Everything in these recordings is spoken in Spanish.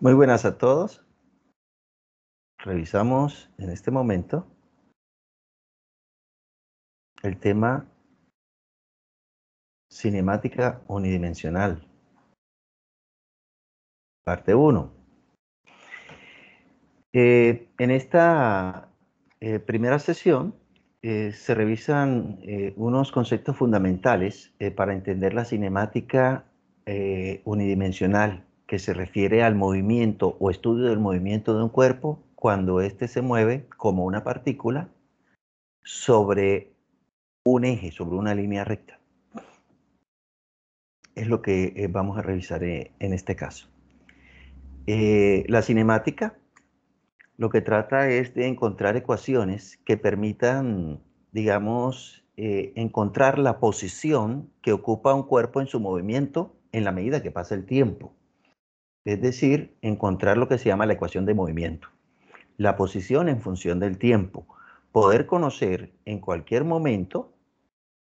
Muy buenas a todos. Revisamos en este momento el tema cinemática unidimensional, parte 1. En esta primera sesión se revisan unos conceptos fundamentales para entender la cinemática unidimensional, que se refiere al movimiento o estudio del movimiento de un cuerpo cuando éste se mueve como una partícula sobre un eje, sobre una línea recta. Es lo que vamos a revisar en este caso. La cinemática lo que trata es de encontrar ecuaciones que permitan, digamos, encontrar la posición que ocupa un cuerpo en su movimiento en la medida que pasa el tiempo. Es decir, encontrar lo que se llama la ecuación de movimiento. La posición en función del tiempo. Poder conocer en cualquier momento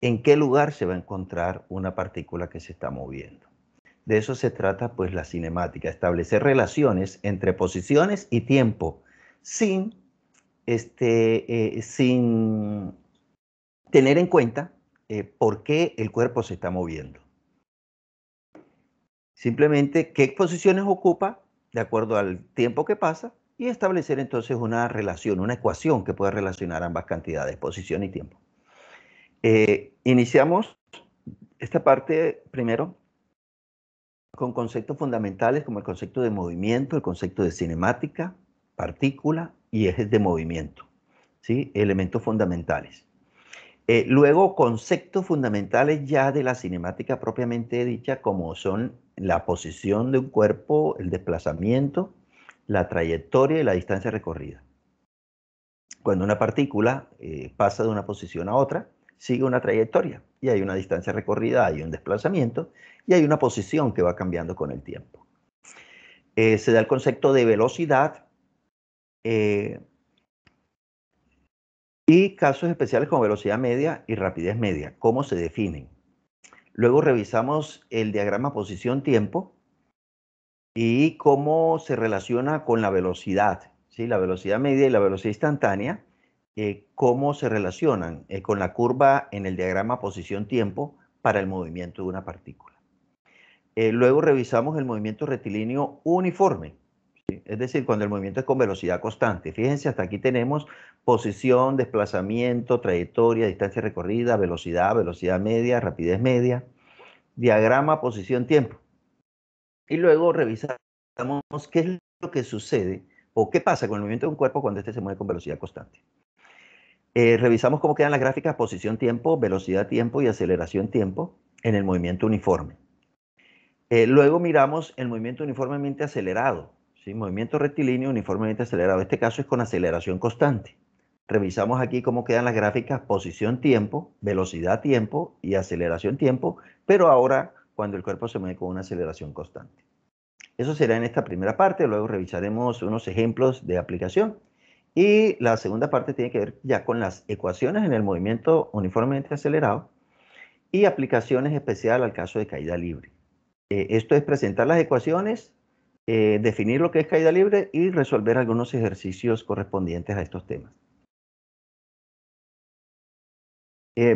en qué lugar se va a encontrar una partícula que se está moviendo. De eso se trata pues la cinemática, establecer relaciones entre posiciones y tiempo sin, sin tener en cuenta por qué el cuerpo se está moviendo. Simplemente qué posiciones ocupa de acuerdo al tiempo que pasa y establecer entonces una relación, una ecuación que pueda relacionar ambas cantidades, posición y tiempo. Iniciamos esta parte primero con conceptos fundamentales como el concepto de movimiento, el concepto de cinemática, partícula y ejes de movimiento, ¿sí? Elementos fundamentales. Luego, conceptos fundamentales ya de la cinemática propiamente dicha, como son la posición de un cuerpo, el desplazamiento, la trayectoria y la distancia recorrida. Cuando una partícula pasa de una posición a otra, sigue una trayectoria y hay una distancia recorrida, hay un desplazamiento y hay una posición que va cambiando con el tiempo. Se da el concepto de velocidad y casos especiales como velocidad media y rapidez media, cómo se definen. Luego revisamos el diagrama posición-tiempo y cómo se relaciona con la velocidad, ¿sí? La velocidad media y la velocidad instantánea, cómo se relacionan con la curva en el diagrama posición-tiempo para el movimiento de una partícula. Luego revisamos el movimiento rectilíneo uniforme, ¿sí? Es decir, cuando el movimiento es con velocidad constante. Fíjense, hasta aquí tenemos posición, desplazamiento, trayectoria, distancia recorrida, velocidad, velocidad media, rapidez media, diagrama posición-tiempo. Y luego revisamos qué es lo que sucede o qué pasa con el movimiento de un cuerpo cuando éste se mueve con velocidad constante. Revisamos cómo quedan las gráficas posición-tiempo, velocidad-tiempo y aceleración-tiempo en el movimiento uniforme. Luego miramos el movimiento uniformemente acelerado, ¿sí? Movimiento rectilíneo uniformemente acelerado. Este caso es con aceleración constante. Revisamos aquí cómo quedan las gráficas posición-tiempo, velocidad-tiempo y aceleración-tiempo, pero ahora cuando el cuerpo se mueve con una aceleración constante. Eso será en esta primera parte, luego revisaremos unos ejemplos de aplicación. Y la segunda parte tiene que ver ya con las ecuaciones en el movimiento uniformemente acelerado y aplicaciones especiales al caso de caída libre. Esto es presentar las ecuaciones, definir lo que es caída libre y resolver algunos ejercicios correspondientes a estos temas.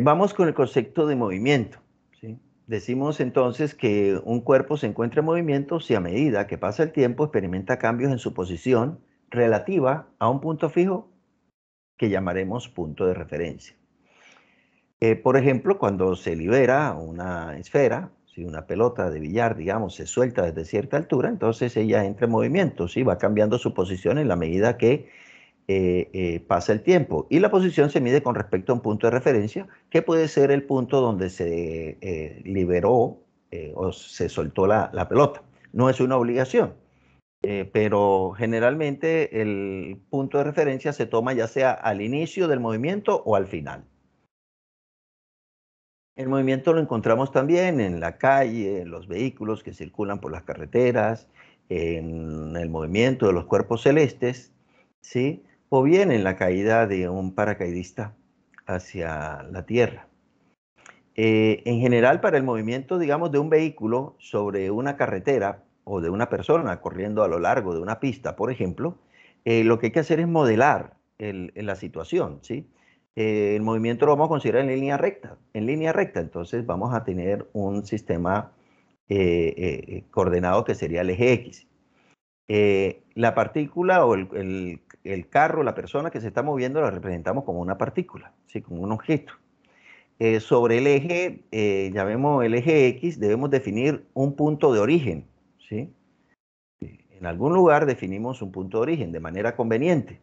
Vamos con el concepto de movimiento, ¿sí? Decimos entonces que un cuerpo se encuentra en movimiento si a medida que pasa el tiempo experimenta cambios en su posición relativa a un punto fijo que llamaremos punto de referencia. Por ejemplo, cuando se libera una esfera, si una pelota de billar, digamos, se suelta desde cierta altura, entonces ella entra en movimiento, ¿sí? Va cambiando su posición en la medida que pasa el tiempo. Y la posición se mide con respecto a un punto de referencia, que puede ser el punto donde se liberó o se soltó la pelota. No es una obligación, pero generalmente el punto de referencia se toma ya sea al inicio del movimiento o al final. El movimiento lo encontramos también en la calle, en los vehículos que circulan por las carreteras, en el movimiento de los cuerpos celestes, ¿sí? O bien en la caída de un paracaidista hacia la Tierra. En general, para el movimiento, digamos, de un vehículo sobre una carretera, o de una persona corriendo a lo largo de una pista, por ejemplo, lo que hay que hacer es modelar la situación, ¿sí? El movimiento lo vamos a considerar en línea recta, entonces vamos a tener un sistema coordenado que sería el eje X. La partícula o el carro, la persona que se está moviendo, la representamos como una partícula, ¿sí? Como un objeto. Sobre el eje, llamemos el eje X, debemos definir un punto de origen, ¿sí? En algún lugar definimos un punto de origen de manera conveniente,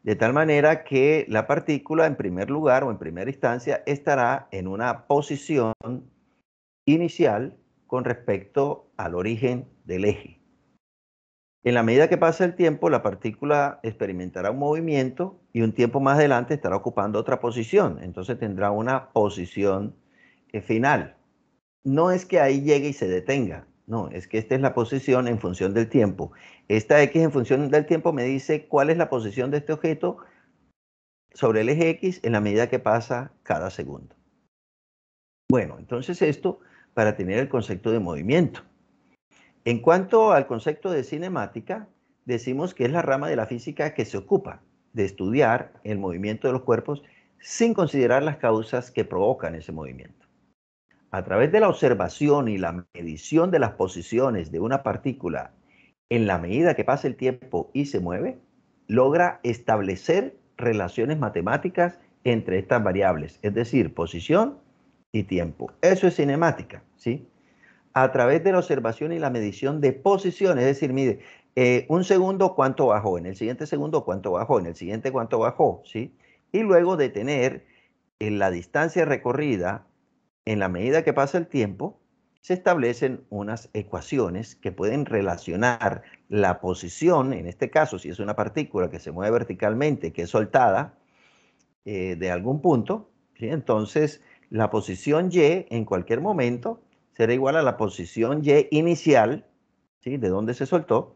de tal manera que la partícula en primer lugar o en primera instancia estará en una posición inicial con respecto al origen del eje. En la medida que pasa el tiempo, la partícula experimentará un movimiento y un tiempo más adelante estará ocupando otra posición. Entonces tendrá una posición final. No es que ahí llegue y se detenga. No, es que esta es la posición en función del tiempo. Esta X en función del tiempo me dice cuál es la posición de este objeto sobre el eje X en la medida que pasa cada segundo. Bueno, entonces esto para tener el concepto de movimiento. En cuanto al concepto de cinemática, decimos que es la rama de la física que se ocupa de estudiar el movimiento de los cuerpos sin considerar las causas que provocan ese movimiento. A través de la observación y la medición de las posiciones de una partícula en la medida que pasa el tiempo y se mueve, logra establecer relaciones matemáticas entre estas variables, es decir, posición y tiempo. Eso es cinemática, ¿sí? A través de la observación y la medición de posiciones, es decir, mire, un segundo cuánto bajó, en el siguiente segundo cuánto bajó, en el siguiente cuánto bajó, ¿sí? Y luego de tener la distancia recorrida en la medida que pasa el tiempo, se establecen unas ecuaciones que pueden relacionar la posición, en este caso, si es una partícula que se mueve verticalmente, que es soltada de algún punto, ¿sí? Entonces la posición Y en cualquier momento será igual a la posición Y inicial, ¿sí? De donde se soltó,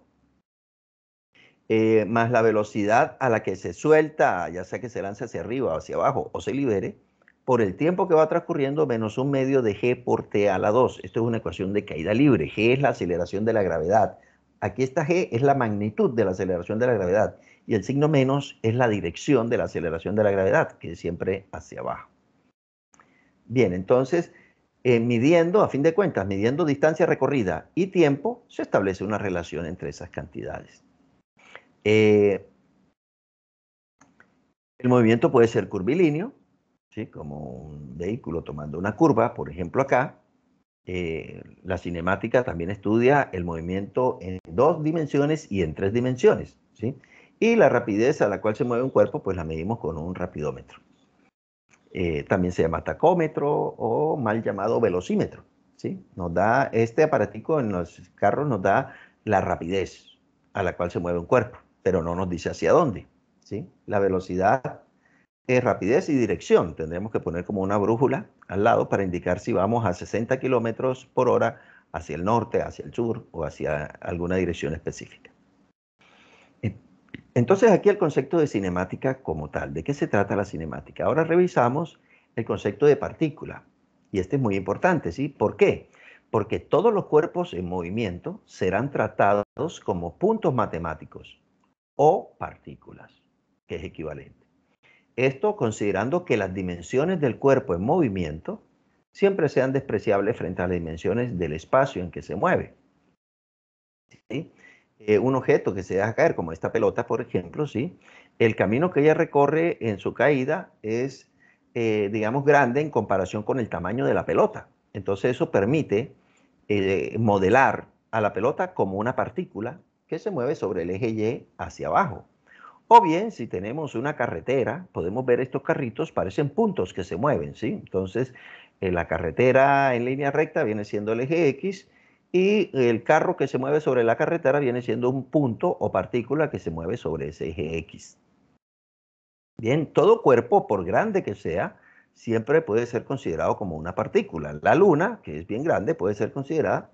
más la velocidad a la que se suelta, ya sea que se lance hacia arriba o hacia abajo o se libere, por el tiempo que va transcurriendo menos un medio de G por T a la 2. Esto es una ecuación de caída libre. G es la aceleración de la gravedad. Aquí esta G es la magnitud de la aceleración de la gravedad y el signo menos es la dirección de la aceleración de la gravedad, que es siempre hacia abajo. Bien, entonces, midiendo, a fin de cuentas, midiendo distancia recorrida y tiempo, se establece una relación entre esas cantidades. El movimiento puede ser curvilíneo, ¿sí? Como un vehículo tomando una curva, por ejemplo acá. La cinemática también estudia el movimiento en 2 dimensiones y en 3 dimensiones, ¿sí? Y la rapidez a la cual se mueve un cuerpo, pues la medimos con un rapidómetro. También se llama tacómetro o mal llamado velocímetro, ¿sí? Nos da, este aparatico en los carros nos da la rapidez a la cual se mueve un cuerpo, pero no nos dice hacia dónde, ¿sí? La velocidad es rapidez y dirección. Tendremos que poner como una brújula al lado para indicar si vamos a 60 kilómetros por hora hacia el norte, hacia el sur o hacia alguna dirección específica. Entonces aquí el concepto de cinemática como tal. ¿De qué se trata la cinemática? Ahora revisamos el concepto de partícula. Y este es muy importante, ¿sí? ¿Por qué? Porque todos los cuerpos en movimiento serán tratados como puntos matemáticos o partículas, que es equivalente. Esto considerando que las dimensiones del cuerpo en movimiento siempre sean despreciables frente a las dimensiones del espacio en que se mueve, ¿sí? Un objeto que se deja caer, como esta pelota, por ejemplo, ¿sí? El camino que ella recorre en su caída es, digamos, grande en comparación con el tamaño de la pelota. Entonces eso permite modelar a la pelota como una partícula que se mueve sobre el eje Y hacia abajo. O bien, si tenemos una carretera, podemos ver estos carritos, parecen puntos que se mueven, ¿sí? Entonces, la carretera en línea recta viene siendo el eje X y el carro que se mueve sobre la carretera viene siendo un punto o partícula que se mueve sobre ese eje X. Bien, todo cuerpo, por grande que sea, siempre puede ser considerado como una partícula. La Luna, que es bien grande, puede ser considerada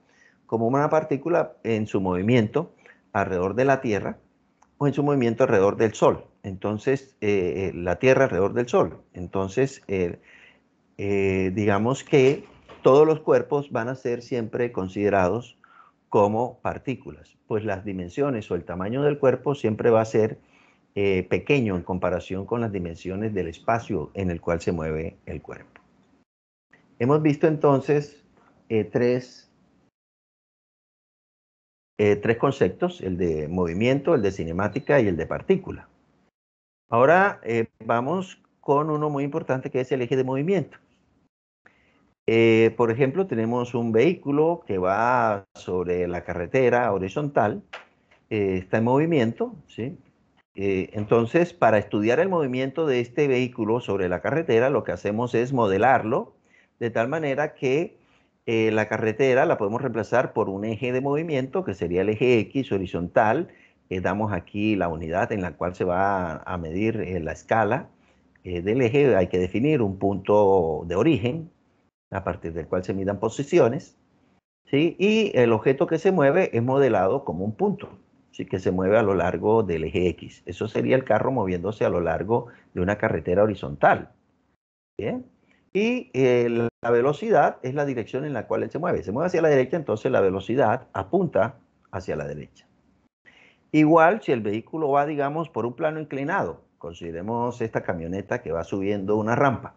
como una partícula en su movimiento alrededor de la Tierra, o en su movimiento alrededor del Sol. Entonces, la Tierra alrededor del Sol. Entonces, digamos que todos los cuerpos van a ser siempre considerados como partículas, pues las dimensiones o el tamaño del cuerpo siempre va a ser pequeño en comparación con las dimensiones del espacio en el cual se mueve el cuerpo. Hemos visto entonces tres conceptos, el de movimiento, el de cinemática y el de partícula. Ahora vamos con uno muy importante que es el eje de movimiento. Por ejemplo, tenemos un vehículo que va sobre la carretera horizontal, está en movimiento, ¿sí? Entonces, para estudiar el movimiento de este vehículo sobre la carretera, lo que hacemos es modelarlo de tal manera que la carretera la podemos reemplazar por un eje de movimiento, que sería el eje X horizontal. Damos aquí la unidad en la cual se va a medir la escala del eje. Hay que definir un punto de origen a partir del cual se midan posiciones, ¿sí? Y el objeto que se mueve es modelado como un punto, ¿sí? Que se mueve a lo largo del eje X. Eso sería el carro moviéndose a lo largo de una carretera horizontal. ¿Bien? Y la velocidad es la dirección en la cual él se mueve. Se mueve hacia la derecha, entonces la velocidad apunta hacia la derecha. Igual si el vehículo va, digamos, por un plano inclinado, consideremos esta camioneta que va subiendo una rampa.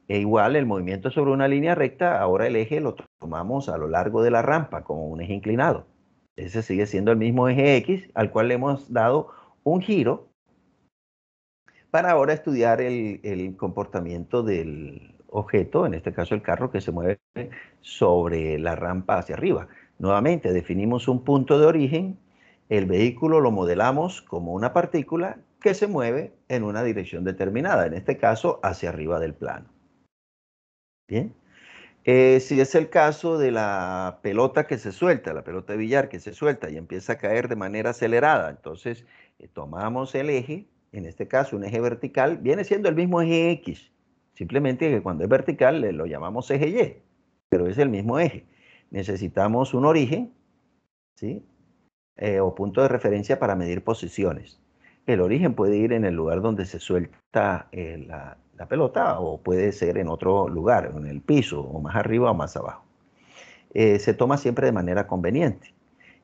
E igual el movimiento sobre una línea recta, ahora el eje lo tomamos a lo largo de la rampa como un eje inclinado. Ese sigue siendo el mismo eje X al cual le hemos dado un giro para ahora estudiar el comportamiento del objeto, en este caso el carro que se mueve sobre la rampa hacia arriba. Nuevamente definimos un punto de origen, el vehículo lo modelamos como una partícula que se mueve en una dirección determinada, en este caso hacia arriba del plano. Bien. Si es el caso de la pelota que se suelta, la pelota de billar que se suelta y empieza a caer de manera acelerada, entonces tomamos el eje, en este caso un eje vertical, viene siendo el mismo eje X, simplemente que cuando es vertical lo llamamos eje Y, pero es el mismo eje. Necesitamos un origen, ¿sí? O punto de referencia para medir posiciones. El origen puede ir en el lugar donde se suelta la pelota o puede ser en otro lugar, en el piso o más arriba o más abajo. Se toma siempre de manera conveniente.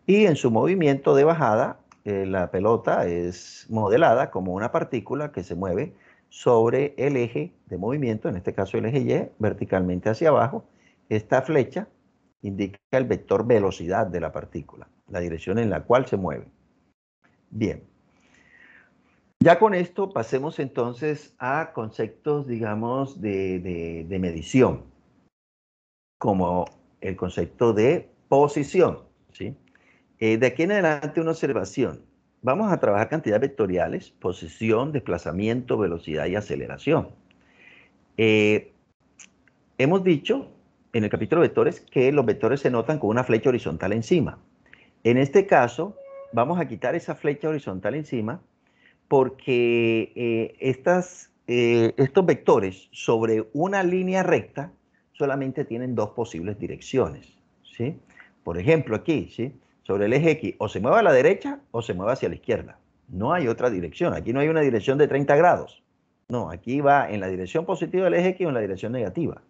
Y en su movimiento de bajada, la pelota es modelada como una partícula que se mueve sobre el eje de movimiento, en este caso el eje Y, verticalmente hacia abajo. Esta flecha indica el vector velocidad de la partícula, la dirección en la cual se mueve. Bien. Ya con esto pasemos entonces a conceptos, digamos, de medición, como el concepto de posición, ¿sí? De aquí en adelante una observación. Vamos a trabajar cantidades vectoriales, posición, desplazamiento, velocidad y aceleración. Hemos dicho en el capítulo de vectores que los vectores se notan con una flecha horizontal encima. En este caso, vamos a quitar esa flecha horizontal encima porque estos vectores sobre una línea recta solamente tienen dos posibles direcciones, ¿sí? Por ejemplo, aquí, ¿sí? Sobre el eje X, o se mueve a la derecha o se mueve hacia la izquierda. No hay otra dirección. Aquí no hay una dirección de 30 grados. No, aquí va en la dirección positiva del eje X o en la dirección negativa.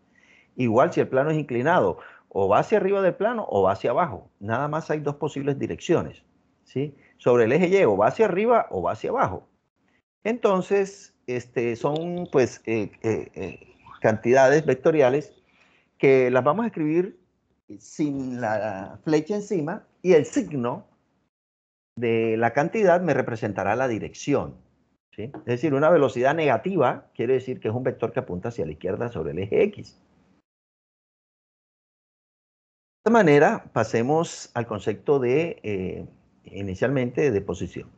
Igual si el plano es inclinado, o va hacia arriba del plano o va hacia abajo. Nada más hay dos posibles direcciones, ¿sí? Sobre el eje Y, o va hacia arriba o va hacia abajo. Entonces, son pues cantidades vectoriales que las vamos a escribir sin la flecha encima y el signo de la cantidad me representará la dirección, ¿sí? Es decir, una velocidad negativa quiere decir que es un vector que apunta hacia la izquierda sobre el eje X. De esta manera, pasemos al concepto de, inicialmente, de posición.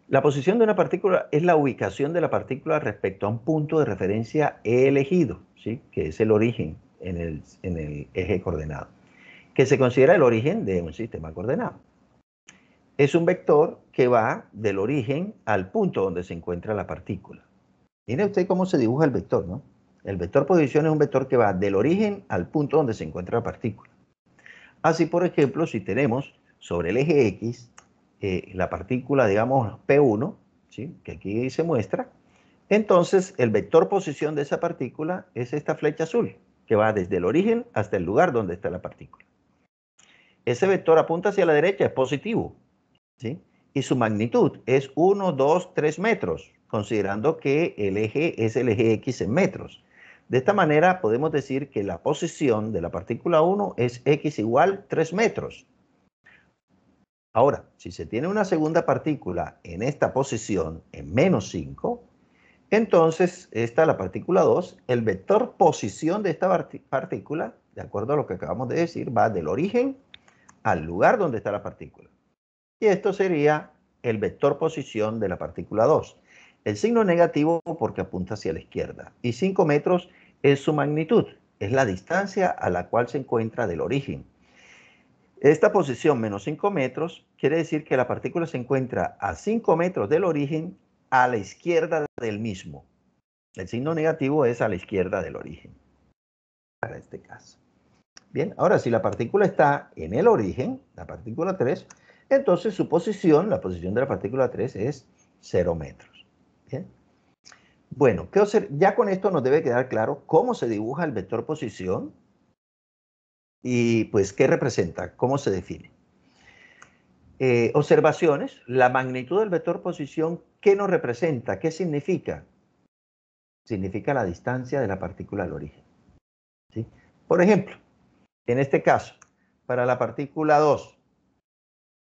La posición de una partícula es la ubicación de la partícula respecto a un punto de referencia elegido, ¿sí? Que es el origen en el eje coordenado, que se considera el origen de un sistema coordenado. Es un vector que va del origen al punto donde se encuentra la partícula. Mire usted cómo se dibuja el vector, ¿no? El vector posición es un vector que va del origen al punto donde se encuentra la partícula. Así, por ejemplo, si tenemos sobre el eje X la partícula, digamos, P1, ¿sí? Que aquí se muestra, entonces el vector posición de esa partícula es esta flecha azul, que va desde el origen hasta el lugar donde está la partícula. ese vector apunta hacia la derecha, es positivo, ¿sí? Y su magnitud es 1, 2, 3 metros, considerando que el eje es el eje X en metros. De esta manera podemos decir que la posición de la partícula 1 es X igual 3 metros. Ahora, si se tiene una segunda partícula en esta posición, en menos 5, entonces esta, la partícula 2, el vector posición de esta partícula, de acuerdo a lo que acabamos de decir, va del origen al lugar donde está la partícula. Y esto sería el vector posición de la partícula 2. El signo negativo porque apunta hacia la izquierda. Y 5 metros es su magnitud, es la distancia a la cual se encuentra del origen. Esta posición menos 5 metros quiere decir que la partícula se encuentra a 5 metros del origen a la izquierda del mismo. El signo negativo es a la izquierda del origen, para este caso. Bien, ahora si la partícula está en el origen, la partícula 3, entonces su posición, la posición de la partícula 3 es 0 metros. Bien. Bueno, ya con esto nos debe quedar claro cómo se dibuja el vector posición y pues qué representa, cómo se define. Observaciones, la magnitud del vector posición, ¿qué nos representa? ¿Qué significa? Significa la distancia de la partícula al origen, ¿sí? Por ejemplo, en este caso, para la partícula 2,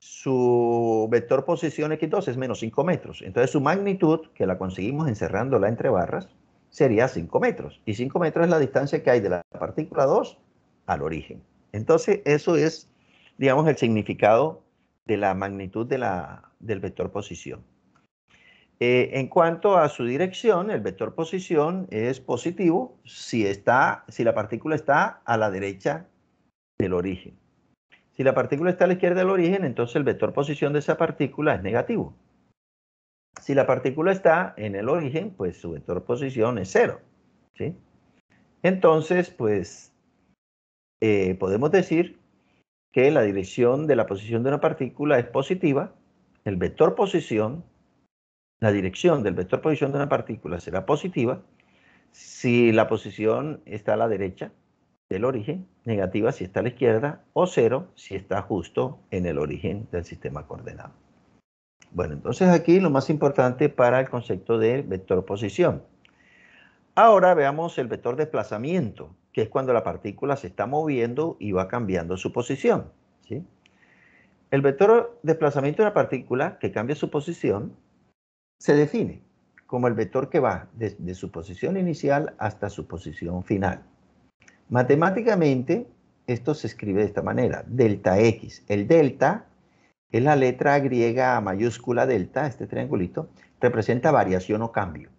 su vector posición x2 es menos 5 metros. Entonces su magnitud, que la conseguimos encerrándola entre barras, sería 5 metros. Y 5 metros es la distancia que hay de la partícula 2 al origen. Entonces eso es, digamos, el significado de la magnitud del vector posición. En cuanto a su dirección, el vector posición es positivo si la partícula está a la derecha del origen. Si la partícula está a la izquierda del origen, entonces el vector posición de esa partícula es negativo. Si la partícula está en el origen, pues su vector posición es 0, ¿sí? Entonces, pues, podemos decir que la dirección de la posición de una partícula es positiva. El vector posición, la dirección del vector posición de una partícula será positiva si la posición está a la derecha del origen, negativa si está a la izquierda, o 0 si está justo en el origen del sistema coordenado. Bueno, entonces aquí lo más importante para el concepto de vector posición. Ahora veamos el vector desplazamiento, que es cuando la partícula se está moviendo y va cambiando su posición, ¿sí? El vector desplazamiento de una partícula que cambia su posición se define como el vector que va desde su posición inicial hasta su posición final. Matemáticamente, esto se escribe de esta manera, delta X. El delta es la letra griega mayúscula delta, este triangulito, representa variación o cambio.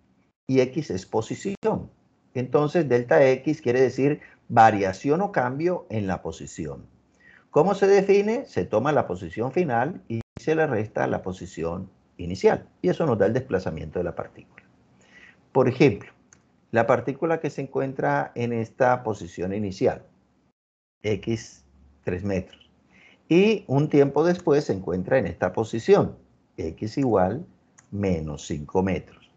Y X es posición. Entonces, delta X quiere decir variación o cambio en la posición. ¿Cómo se define? Se toma la posición final y se le resta la posición inicial. Y eso nos da el desplazamiento de la partícula. Por ejemplo, la partícula que se encuentra en esta posición inicial, X 3 metros. Y un tiempo después se encuentra en esta posición, X igual menos 5 metros.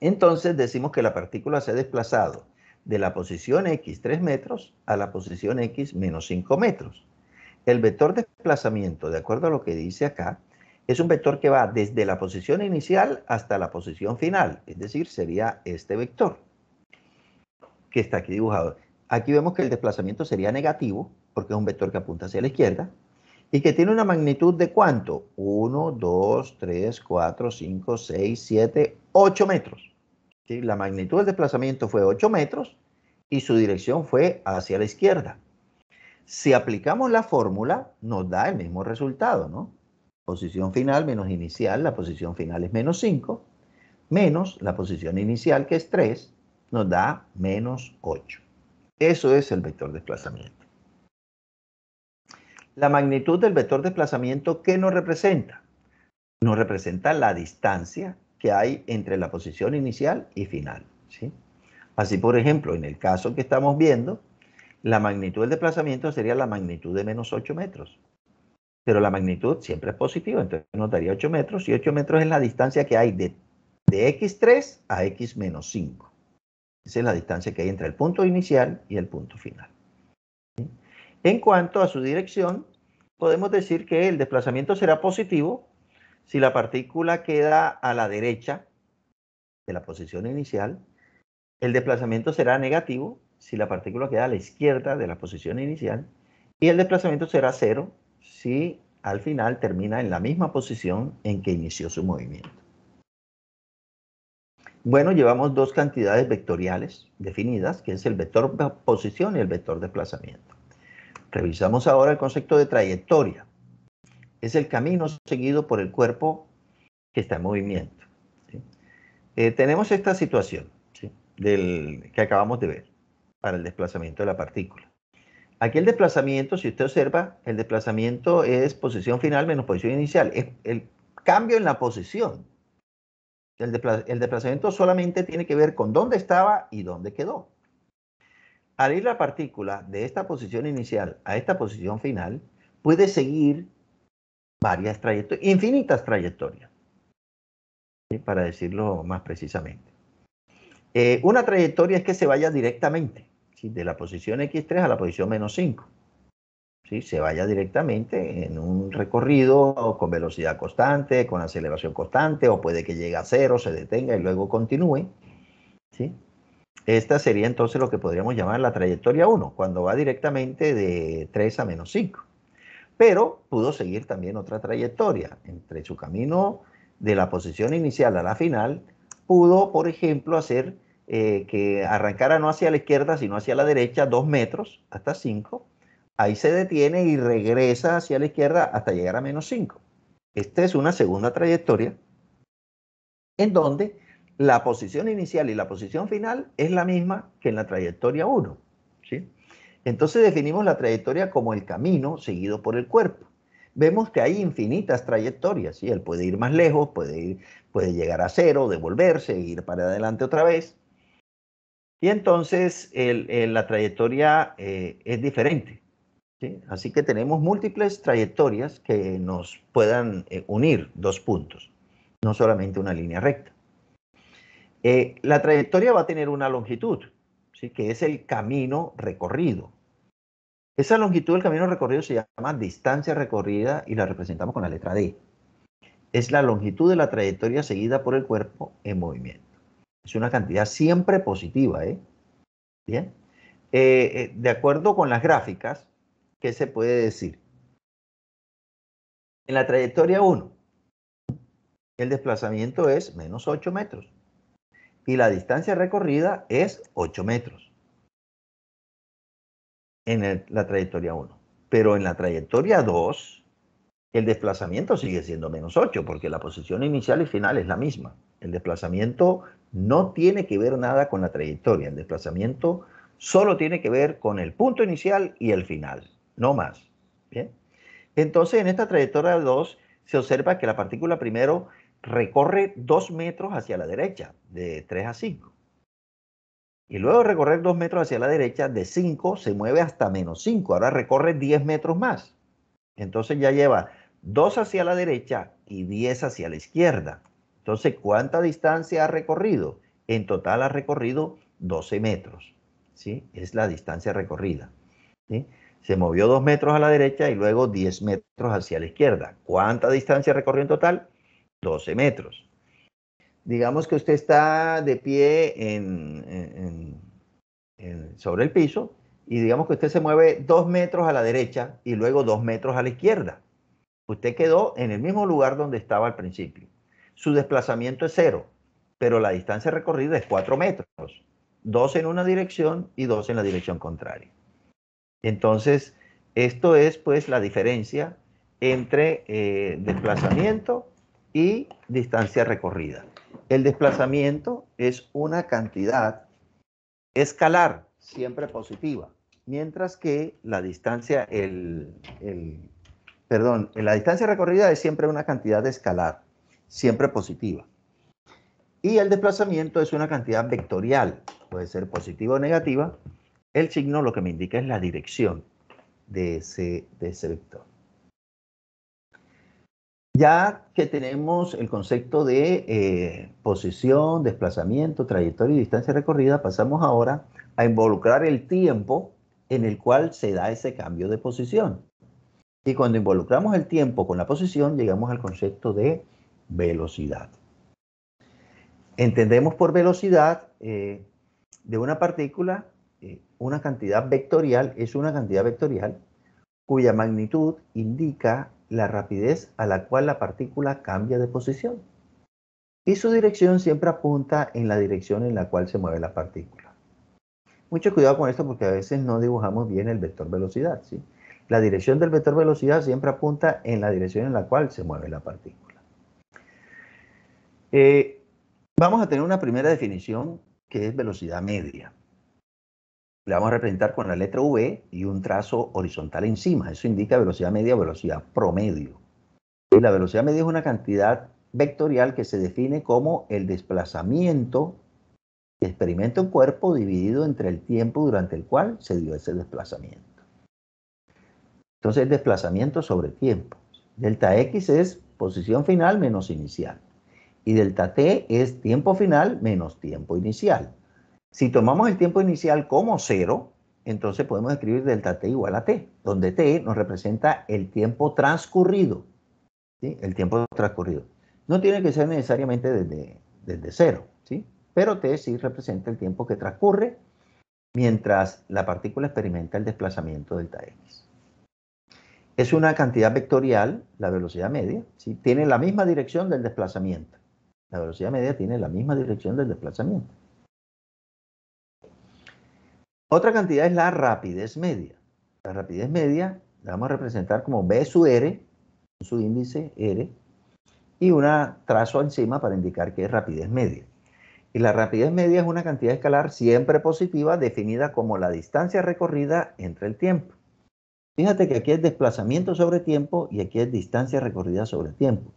Entonces decimos que la partícula se ha desplazado de la posición X 3 metros a la posición X menos 5 metros. El vector de desplazamiento, de acuerdo a lo que dice acá, es un vector que va desde la posición inicial hasta la posición final, es decir, sería este vector que está aquí dibujado. Aquí vemos que el desplazamiento sería negativo, porque es un vector que apunta hacia la izquierda, y que tiene una magnitud de ¿cuánto? 1, 2, 3, 4, 5, 6, 7, 8 metros. ¿Sí? La magnitud del desplazamiento fue 8 metros y su dirección fue hacia la izquierda. Si aplicamos la fórmula, nos da el mismo resultado, ¿no? Posición final menos inicial, la posición final es menos 5, menos la posición inicial, que es 3, nos da menos 8. Eso es el vector desplazamiento. La magnitud del vector desplazamiento, ¿qué nos representa? Nos representa la distancia que hay entre la posición inicial y final, ¿sí? Así, por ejemplo, en el caso que estamos viendo, la magnitud del desplazamiento sería la magnitud de menos 8 metros. Pero la magnitud siempre es positiva, entonces nos daría 8 metros, y 8 metros es la distancia que hay de x3 a x menos 5. Esa es la distancia que hay entre el punto inicial y el punto final. ¿Sí? En cuanto a su dirección, podemos decir que el desplazamiento será positivo si la partícula queda a la derecha de la posición inicial. El desplazamiento será negativo si la partícula queda a la izquierda de la posición inicial. Y el desplazamiento será cero si al final termina en la misma posición en que inició su movimiento. Bueno, llevamos dos cantidades vectoriales definidas, que es el vector posición y el vector desplazamiento. Revisamos ahora el concepto de trayectoria. Es el camino seguido por el cuerpo que está en movimiento, ¿sí? Tenemos esta situación, ¿sí?, que acabamos de ver para el desplazamiento de la partícula. Aquí el desplazamiento, si usted observa, el desplazamiento es posición final menos posición inicial. Es el cambio en la posición. El desplazamiento solamente tiene que ver con dónde estaba y dónde quedó. Al ir la partícula de esta posición inicial a esta posición final, puede seguir varias trayectorias, infinitas trayectorias, ¿sí?, para decirlo más precisamente. Una trayectoria es que se vaya directamente, ¿sí?, de la posición X3 a la posición -5. ¿Sí? Se vaya directamente en un recorrido con velocidad constante, con aceleración constante, o puede que llegue a cero, se detenga y luego continúe, ¿sí? Esta sería entonces lo que podríamos llamar la trayectoria 1, cuando va directamente de 3 a -5. Pero pudo seguir también otra trayectoria. Entre su camino de la posición inicial a la final, pudo, por ejemplo, hacer que arrancara no hacia la izquierda, sino hacia la derecha 2 metros hasta 5. Ahí se detiene y regresa hacia la izquierda hasta llegar a -5. Esta es una segunda trayectoria en donde la posición inicial y la posición final es la misma que en la trayectoria 1, ¿sí? Entonces definimos la trayectoria como el camino seguido por el cuerpo. Vemos que hay infinitas trayectorias, ¿sí? Él puede ir más lejos, puede llegar a cero, devolverse, ir para adelante otra vez. Y entonces la trayectoria es diferente, ¿sí? Así que tenemos múltiples trayectorias que nos puedan unir dos puntos, no solamente una línea recta. La trayectoria va a tener una longitud, ¿sí?, que es el camino recorrido. Esa longitud del camino recorrido se llama distancia recorrida y la representamos con la letra D. Es la longitud de la trayectoria seguida por el cuerpo en movimiento. Es una cantidad siempre positiva, ¿eh? Bien. De acuerdo con las gráficas, ¿qué se puede decir? En la trayectoria 1, el desplazamiento es -8 metros y la distancia recorrida es 8 metros en la trayectoria 1. Pero en la trayectoria 2, el desplazamiento sigue siendo -8 porque la posición inicial y final es la misma. El desplazamiento no tiene que ver nada con la trayectoria. El desplazamiento solo tiene que ver con el punto inicial y el final, no más. ¿Bien? Entonces, en esta trayectoria 2 se observa que la partícula primero recorre 2 metros hacia la derecha, de 3 a 5. Y luego de recorrer 2 metros hacia la derecha, de 5 se mueve hasta -5. Ahora recorre 10 metros más. Entonces ya lleva 2 hacia la derecha y 10 hacia la izquierda. Entonces, ¿cuánta distancia ha recorrido? En total ha recorrido 12 metros, ¿sí? Es la distancia recorrida, ¿sí? Se movió 2 metros a la derecha y luego 10 metros hacia la izquierda. ¿Cuánta distancia recorrió en total? 12 metros. Digamos que usted está de pie sobre el piso y digamos que usted se mueve 2 metros a la derecha y luego 2 metros a la izquierda. Usted quedó en el mismo lugar donde estaba al principio. Su desplazamiento es 0, pero la distancia recorrida es 4 metros. 2 en una dirección y 2 en la dirección contraria. Entonces, esto es pues la diferencia entre desplazamiento y distancia recorrida. El desplazamiento es una cantidad escalar, siempre positiva, mientras que la distancia, la distancia recorrida es siempre una cantidad escalar, siempre positiva. Y el desplazamiento es una cantidad vectorial, puede ser positiva o negativa. El signo lo que me indica es la dirección de ese vector. Ya que tenemos el concepto de posición, desplazamiento, trayectoria y distancia recorrida, pasamos ahora a involucrar el tiempo en el cual se da ese cambio de posición. Y cuando involucramos el tiempo con la posición, llegamos al concepto de velocidad. Entendemos por velocidad de una partícula, una cantidad vectorial, es una cantidad vectorial cuya magnitud indica la rapidez a la cual la partícula cambia de posición. Y su dirección siempre apunta en la dirección en la cual se mueve la partícula. Mucho cuidado con esto porque a veces no dibujamos bien el vector velocidad, ¿sí? La dirección del vector velocidad siempre apunta en la dirección en la cual se mueve la partícula. Vamos a tener una primera definición que es velocidad media. La vamos a representar con la letra V y un trazo horizontal encima. Eso indica velocidad media o velocidad promedio. Y la velocidad media es una cantidad vectorial que se define como el desplazamiento que experimenta un cuerpo dividido entre el tiempo durante el cual se dio ese desplazamiento. Entonces, desplazamiento sobre tiempo. Delta X es posición final menos inicial. Y delta T es tiempo final menos tiempo inicial. Si tomamos el tiempo inicial como 0, entonces podemos escribir delta T igual a T, donde T nos representa el tiempo transcurrido. ¿Sí? El tiempo transcurrido. No tiene que ser necesariamente desde 0, ¿sí? Pero T sí representa el tiempo que transcurre mientras la partícula experimenta el desplazamiento delta X. Es una cantidad vectorial, la velocidad media, ¿sí? Tiene la misma dirección del desplazamiento. La velocidad media tiene la misma dirección del desplazamiento. Otra cantidad es la rapidez media. La rapidez media la vamos a representar como V sub R, su índice R, y un trazo encima para indicar que es rapidez media. Y la rapidez media es una cantidad escalar siempre positiva definida como la distancia recorrida entre el tiempo. Fíjate que aquí es desplazamiento sobre tiempo y aquí es distancia recorrida sobre tiempo.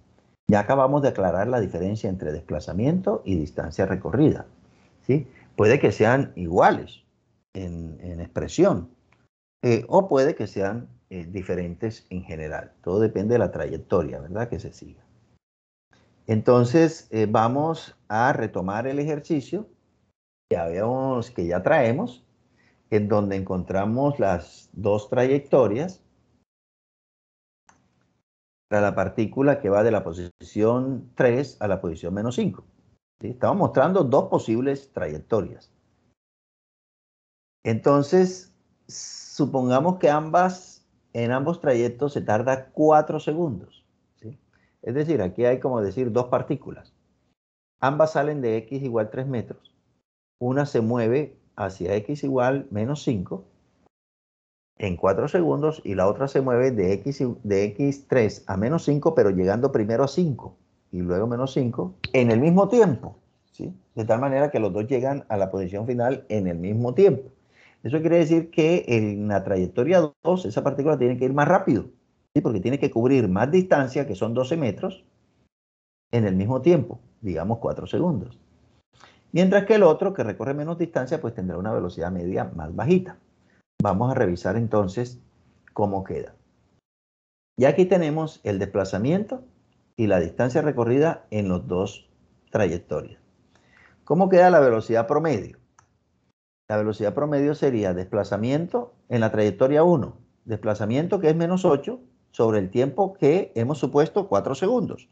Ya acabamos de aclarar la diferencia entre desplazamiento y distancia recorrida, ¿sí? Puede que sean iguales en expresión o puede que sean diferentes en general. Todo depende de la trayectoria, ¿verdad? Que se siga. Entonces vamos a retomar el ejercicio que ya traemos, en donde encontramos las dos trayectorias para la partícula que va de la posición 3 a la posición menos 5. ¿Sí? Estamos mostrando dos posibles trayectorias. Entonces, supongamos que en ambos trayectos se tarda 4 segundos. ¿Sí? Es decir, aquí hay como decir dos partículas. Ambas salen de x igual 3 metros. Una se mueve hacia x igual menos 5 en 4 segundos y la otra se mueve de x3 a menos 5, pero llegando primero a 5 y luego menos 5 en el mismo tiempo, ¿sí? De tal manera que los dos llegan a la posición final en el mismo tiempo. Eso quiere decir que en la trayectoria 2 esa partícula tiene que ir más rápido, ¿sí? Porque tiene que cubrir más distancia, que son 12 metros, en el mismo tiempo, digamos 4 segundos. Mientras que el otro, que recorre menos distancia, pues tendrá una velocidad media más bajita. Vamos a revisar entonces cómo queda. Y aquí tenemos el desplazamiento y la distancia recorrida en los dos trayectorias. ¿Cómo queda la velocidad promedio? La velocidad promedio sería desplazamiento en la trayectoria 1, desplazamiento que es menos 8 sobre el tiempo que hemos supuesto 4 segundos.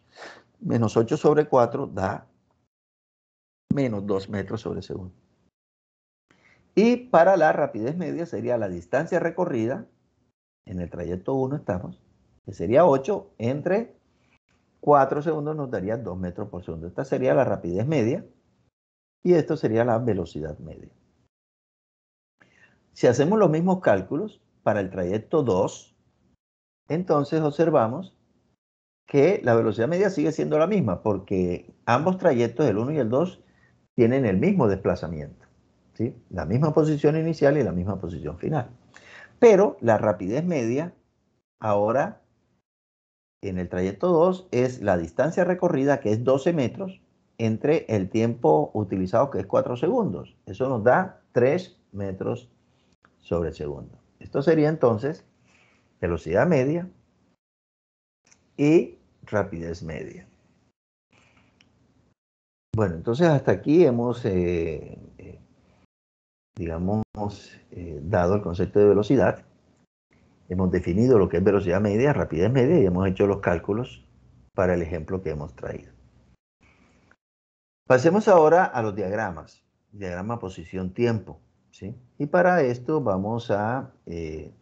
Menos 8 sobre 4 da menos 2 metros sobre segundo. Y para la rapidez media sería la distancia recorrida, en el trayecto 1 estamos, que sería 8 entre 4 segundos nos daría 2 metros por segundo. Esta sería la rapidez media y esto sería la velocidad media. Si hacemos los mismos cálculos para el trayecto 2, entonces observamos que la velocidad media sigue siendo la misma porque ambos trayectos, el 1 y el 2, tienen el mismo desplazamiento, ¿sí? La misma posición inicial y la misma posición final. Pero la rapidez media ahora en el trayecto 2 es la distancia recorrida, que es 12 metros, entre el tiempo utilizado, que es 4 segundos. Eso nos da 3 metros sobre segundo. Esto sería entonces velocidad media y rapidez media. Bueno, entonces hasta aquí hemos digamos, dado el concepto de velocidad, hemos definido lo que es velocidad media, rapidez media y hemos hecho los cálculos para el ejemplo que hemos traído. Pasemos ahora a los diagramas. Diagrama posición-tiempo, ¿sí? Y para esto vamos a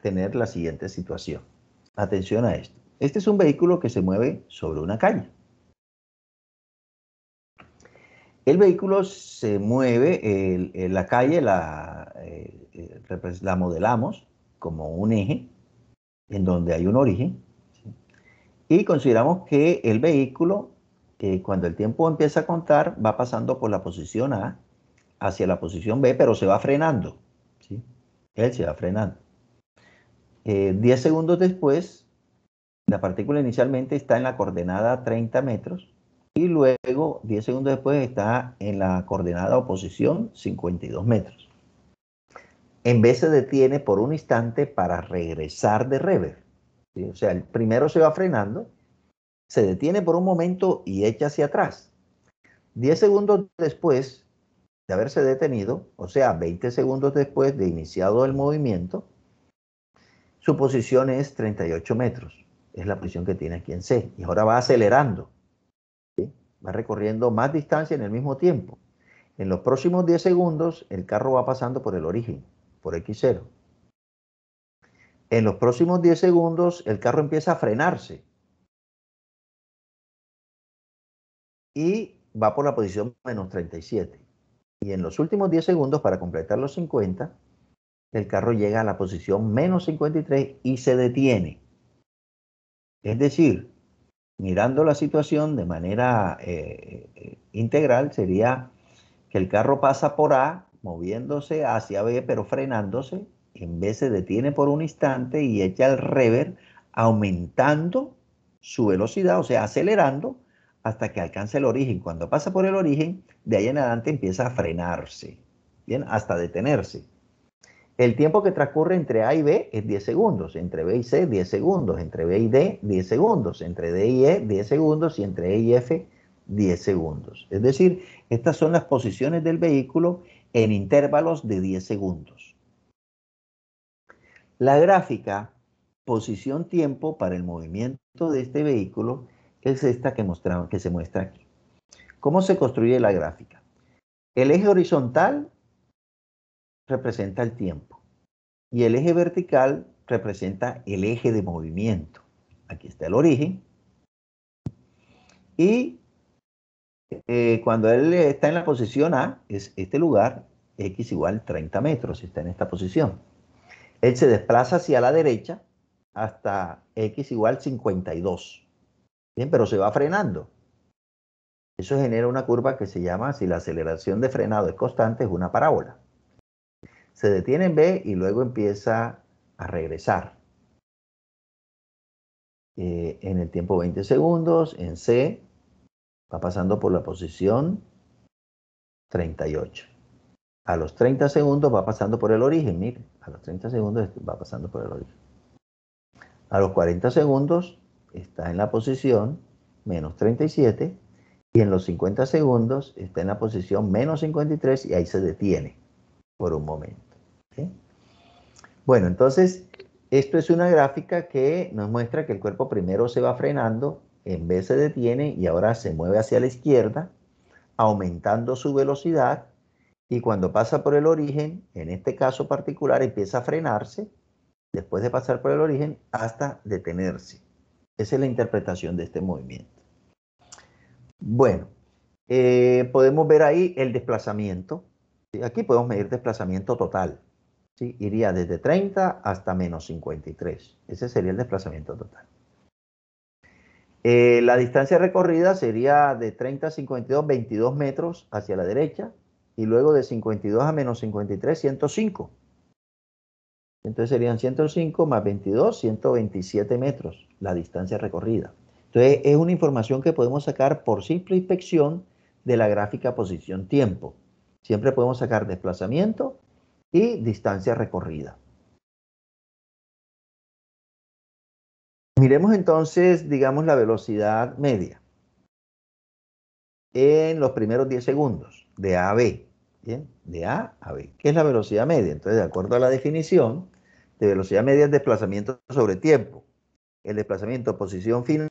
tener la siguiente situación. Atención a esto. Este es un vehículo que se mueve sobre una calle. El vehículo se mueve, la calle la modelamos como un eje en donde hay un origen, ¿sí? Y consideramos que el vehículo, cuando el tiempo empieza a contar, va pasando por la posición A hacia la posición B, pero se va frenando, ¿sí? Él se va frenando. 10 segundos después, la partícula inicialmente está en la coordenada 30 metros y luego 10 segundos después está en la coordenada o posición 52 metros. En vez se detiene por un instante para regresar de rever, ¿sí? O sea, el primero se va frenando, se detiene por un momento y echa hacia atrás. 10 segundos después de haberse detenido, o sea, 20 segundos después de iniciado el movimiento, su posición es 38 metros. Es la posición que tiene aquí en C. Y ahora va acelerando, ¿sí? Va recorriendo más distancia en el mismo tiempo. En los próximos 10 segundos, el carro va pasando por el origen, por X0. En los próximos 10 segundos, el carro empieza a frenarse y va por la posición menos 37. Y en los últimos 10 segundos, para completar los 50, el carro llega a la posición menos 53 y se detiene. Es decir, mirando la situación de manera integral, sería que el carro pasa por A, moviéndose hacia B, pero frenándose, en vez se detiene por un instante y echa el rever, aumentando su velocidad, o sea, acelerando, hasta que alcance el origen. Cuando pasa por el origen, de ahí en adelante empieza a frenarse, ¿bien? Hasta detenerse. El tiempo que transcurre entre A y B es 10 segundos, entre B y C 10 segundos, entre B y D 10 segundos, entre D y E 10 segundos y entre E y F 10 segundos. Es decir, estas son las posiciones del vehículo en intervalos de 10 segundos. La gráfica posición-tiempo para el movimiento de este vehículo es esta que se muestra aquí. ¿Cómo se construye la gráfica? El eje horizontal representa el tiempo y el eje vertical representa el eje de movimiento. Aquí está el origen. Y cuando él está en la posición A, es este lugar, X igual 30 metros, está en esta posición. Él se desplaza hacia la derecha hasta X igual 52. Bien, pero se va frenando. Eso genera una curva que se llama, si la aceleración de frenado es constante, es una parábola. Se detiene en B y luego empieza a regresar. En el tiempo 20 segundos, en C, va pasando por la posición 38. A los 30 segundos va pasando por el origen, mire, a los 30 segundos va pasando por el origen. A los 40 segundos está en la posición menos 37 y en los 50 segundos está en la posición menos 53 y ahí se detiene por un momento. ¿Sí? Bueno, entonces, esto es una gráfica que nos muestra que el cuerpo primero se va frenando, en vez se detiene y ahora se mueve hacia la izquierda, aumentando su velocidad y cuando pasa por el origen, en este caso particular, empieza a frenarse después de pasar por el origen hasta detenerse. Esa es la interpretación de este movimiento. Bueno, podemos ver ahí el desplazamiento. ¿Sí? Aquí podemos medir desplazamiento total. ¿Sí? Iría desde 30 hasta menos 53. Ese sería el desplazamiento total. La distancia recorrida sería de 30 a 52, 22 metros hacia la derecha. Y luego de 52 a menos 53, 105. Entonces serían 105 más 22, 127 metros la distancia recorrida. Entonces es una información que podemos sacar por simple inspección de la gráfica posición-tiempo. Siempre podemos sacar desplazamiento y distancia recorrida. Miremos entonces, digamos, la velocidad media en los primeros 10 segundos de A a B. Bien, de A a B. ¿Qué es la velocidad media? Entonces, de acuerdo a la definición, de velocidad media es desplazamiento sobre tiempo. El desplazamiento posición final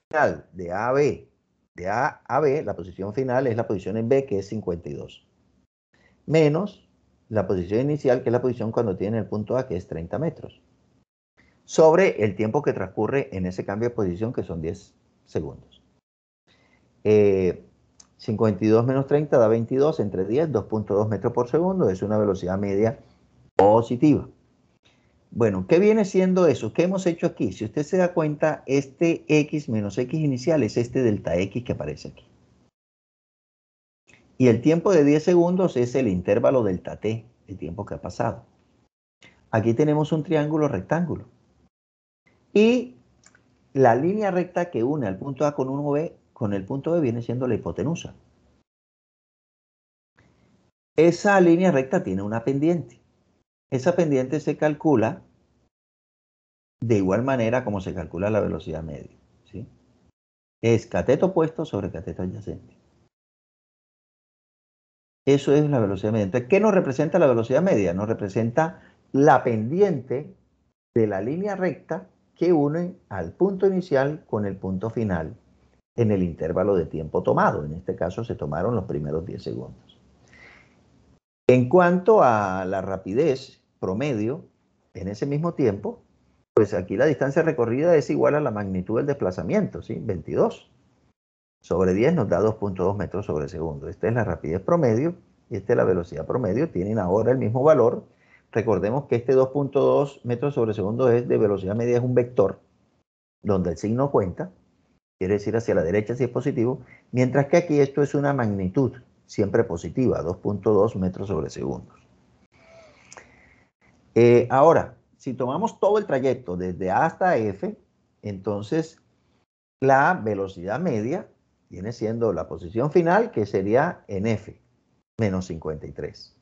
de A a B, de A a B, la posición final es la posición en B, que es 52. Menos la posición inicial, que es la posición cuando tiene el punto A, que es 30 metros. Sobre el tiempo que transcurre en ese cambio de posición, que son 10 segundos. 52 menos 30 da 22, entre 10, 2.2 metros por segundo, es una velocidad media positiva. Bueno, ¿qué viene siendo eso? ¿Qué hemos hecho aquí? Si usted se da cuenta, este X menos X inicial es este delta X que aparece aquí. Y el tiempo de 10 segundos es el intervalo delta T, el tiempo que ha pasado. Aquí tenemos un triángulo rectángulo. Y la línea recta que une al punto A con el punto B viene siendo la hipotenusa. Esa línea recta tiene una pendiente. Esa pendiente se calcula de igual manera como se calcula la velocidad media, ¿sí? Es cateto opuesto sobre cateto adyacente. Eso es la velocidad media. Entonces, ¿qué nos representa la velocidad media? Nos representa la pendiente de la línea recta que une al punto inicial con el punto final en el intervalo de tiempo tomado. En este caso se tomaron los primeros 10 segundos. En cuanto a la rapidez promedio, en ese mismo tiempo, pues aquí la distancia recorrida es igual a la magnitud del desplazamiento, ¿sí? 22 sobre 10 nos da 2.2 metros sobre segundo. Esta es la rapidez promedio y esta es la velocidad promedio. Tienen ahora el mismo valor. Recordemos que este 2.2 metros sobre segundo es de velocidad media, es un vector, donde el signo cuenta, quiere decir hacia la derecha si es positivo, mientras que aquí esto es una magnitud, siempre positiva, 2.2 metros sobre segundo. Ahora, si tomamos todo el trayecto desde A hasta F, entonces la velocidad media viene siendo la posición final, que sería en F, menos 53.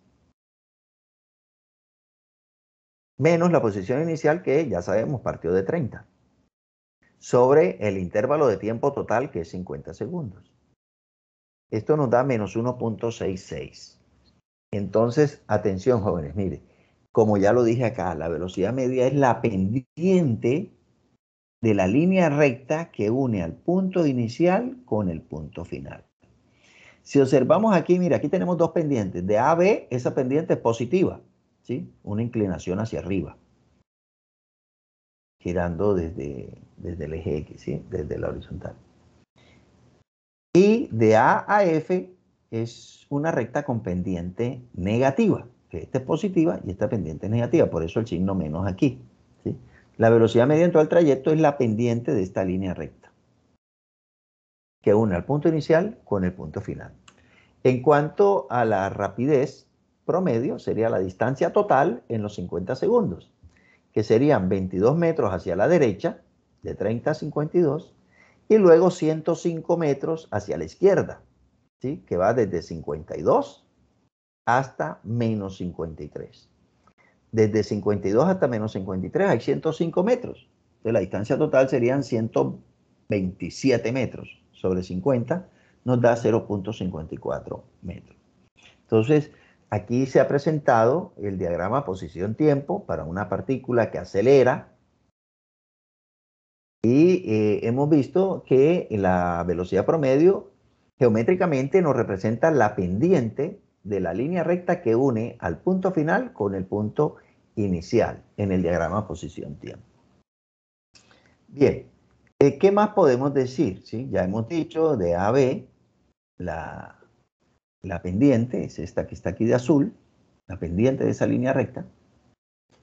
Menos la posición inicial, que ya sabemos partió de 30. Sobre el intervalo de tiempo total, que es 50 segundos. Esto nos da menos 1.66. Entonces, atención jóvenes, mire, como ya lo dije acá, la velocidad media es la pendiente de la línea recta que une al punto inicial con el punto final. Si observamos aquí, mira, aquí tenemos dos pendientes. De A a B, esa pendiente es positiva, ¿sí? Una inclinación hacia arriba, girando desde el eje X, ¿sí? Desde la horizontal. Y de A a F es una recta con pendiente negativa, que esta es positiva y esta pendiente es negativa, por eso el signo menos aquí, ¿sí? La velocidad media en todo el trayecto es la pendiente de esta línea recta, que une al punto inicial con el punto final. En cuanto a la rapidez promedio, sería la distancia total en los 50 segundos, que serían 22 metros hacia la derecha, de 30 a 52, y luego 105 metros hacia la izquierda, ¿sí? Que va desde 52 hasta menos 53. Desde 52 hasta menos 53 hay 105 metros. Entonces la distancia total serían 127 metros sobre 50, nos da 0.54 metros. Entonces, aquí se ha presentado el diagrama posición-tiempo para una partícula que acelera y hemos visto que la velocidad promedio geométricamente nos representa la pendiente de la línea recta que une al punto final con el punto inicial en el diagrama posición-tiempo. Bien, ¿qué más podemos decir? ¿Sí? Ya hemos dicho de A a B, la pendiente es esta que está aquí de azul, la pendiente de esa línea recta.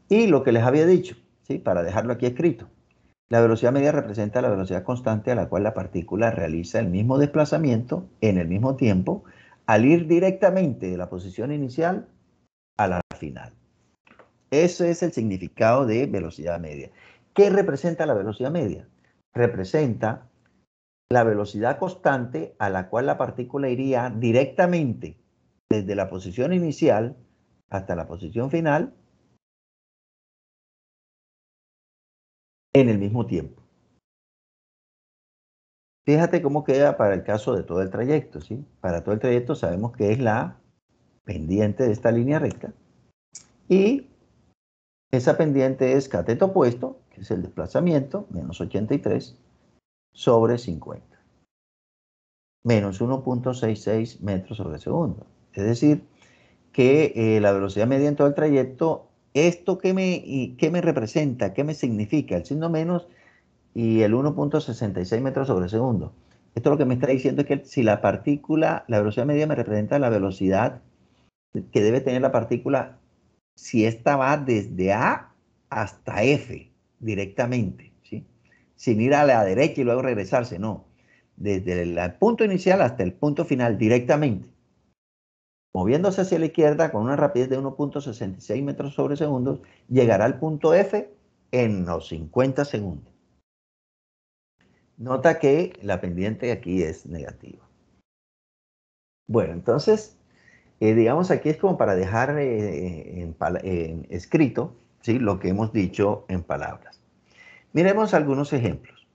Y lo que les había dicho, ¿sí? Para dejarlo aquí escrito. La velocidad media representa la velocidad constante a la cual la partícula realiza el mismo desplazamiento en el mismo tiempo al ir directamente de la posición inicial a la final. Ese es el significado de velocidad media. ¿Qué representa la velocidad media? Representa la velocidad constante a la cual la partícula iría directamente desde la posición inicial hasta la posición final en el mismo tiempo. Fíjate cómo queda para el caso de todo el trayecto, ¿sí? Para todo el trayecto sabemos que es la pendiente de esta línea recta, y esa pendiente es cateto opuesto, que es el desplazamiento, menos 83, sobre 50, menos 1.66 metros sobre segundo. Es decir, que la velocidad media en todo el trayecto, ¿esto qué me representa? ¿Qué me significa? El signo menos y el 1.66 metros sobre segundo. Esto lo que me está diciendo es que si la partícula, la velocidad media me representa la velocidad que debe tener la partícula si esta va desde A hasta F directamente, ¿sí? Sin ir a la derecha y luego regresarse, no. Desde el punto inicial hasta el punto final directamente. Moviéndose hacia la izquierda con una rapidez de 1.66 metros sobre segundo, llegará al punto F en los 50 segundos. Nota que la pendiente aquí es negativa. Bueno, entonces, digamos aquí es como para dejar escrito, ¿sí?, lo que hemos dicho en palabras. Miremos algunos ejemplos.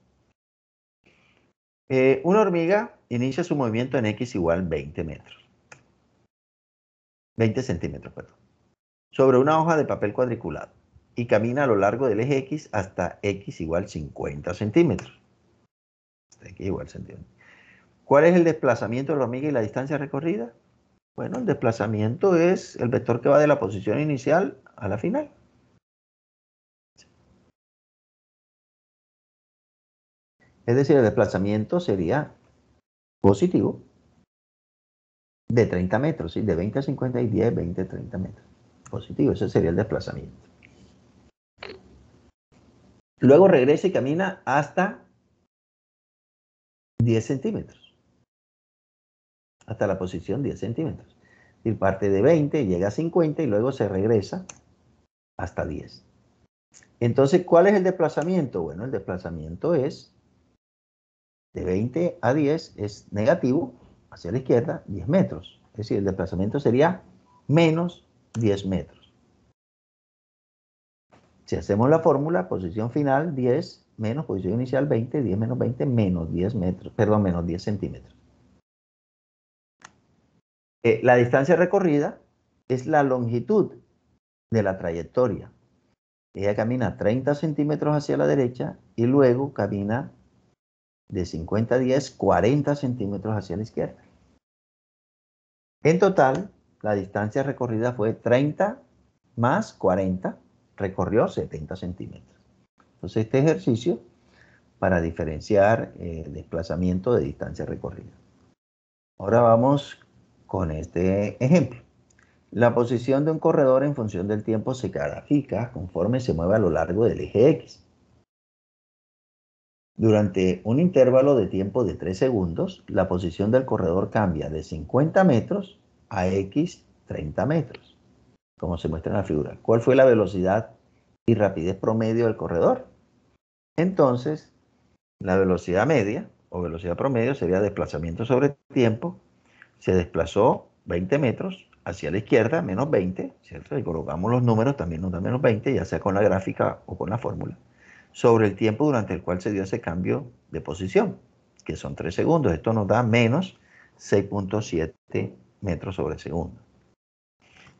Una hormiga inicia su movimiento en X igual 20 metros. 20 centímetros, perdón. Sobre una hoja de papel cuadriculado y camina a lo largo del eje X hasta X igual 50 centímetros. Hasta X igual centímetros. ¿Cuál es el desplazamiento de la hormiga y la distancia recorrida? Bueno, el desplazamiento es el vector que va de la posición inicial a la final. Es decir, el desplazamiento sería positivo de 30 metros, ¿sí? De 20 a 50 y 10, 20, 30 metros. Positivo, ese sería el desplazamiento. Luego regresa y camina hasta 10 centímetros. Hasta la posición 10 centímetros. Y parte de 20, llega a 50 y luego se regresa hasta 10. Entonces, ¿cuál es el desplazamiento? Bueno, el desplazamiento es de 20 a 10, es negativo, hacia la izquierda, 10 metros. Es decir, el desplazamiento sería menos 10 metros. Si hacemos la fórmula, posición final 10 menos posición inicial 20, 10 menos 20, menos 10 metros, perdón, menos 10 centímetros. La distancia recorrida es la longitud de la trayectoria. Ella camina 30 centímetros hacia la derecha y luego camina de 50 a 10, 40 centímetros hacia la izquierda. En total, la distancia recorrida fue 30 más 40, recorrió 70 centímetros. Entonces, este ejercicio para diferenciar el desplazamiento de distancia recorrida. Ahora vamos con este ejemplo. La posición de un corredor en función del tiempo se grafica conforme se mueve a lo largo del eje X. Durante un intervalo de tiempo de 3 segundos, la posición del corredor cambia de 50 metros a X 30 metros, como se muestra en la figura. ¿Cuál fue la velocidad y rapidez promedio del corredor? Entonces, la velocidad media o velocidad promedio sería desplazamiento sobre tiempo. Se desplazó 20 metros hacia la izquierda, menos 20, ¿cierto? Y colocamos los números, también nos da menos 20, ya sea con la gráfica o con la fórmula, sobre el tiempo durante el cual se dio ese cambio de posición, que son 3 segundos. Esto nos da menos 6.7 metros sobre segundo.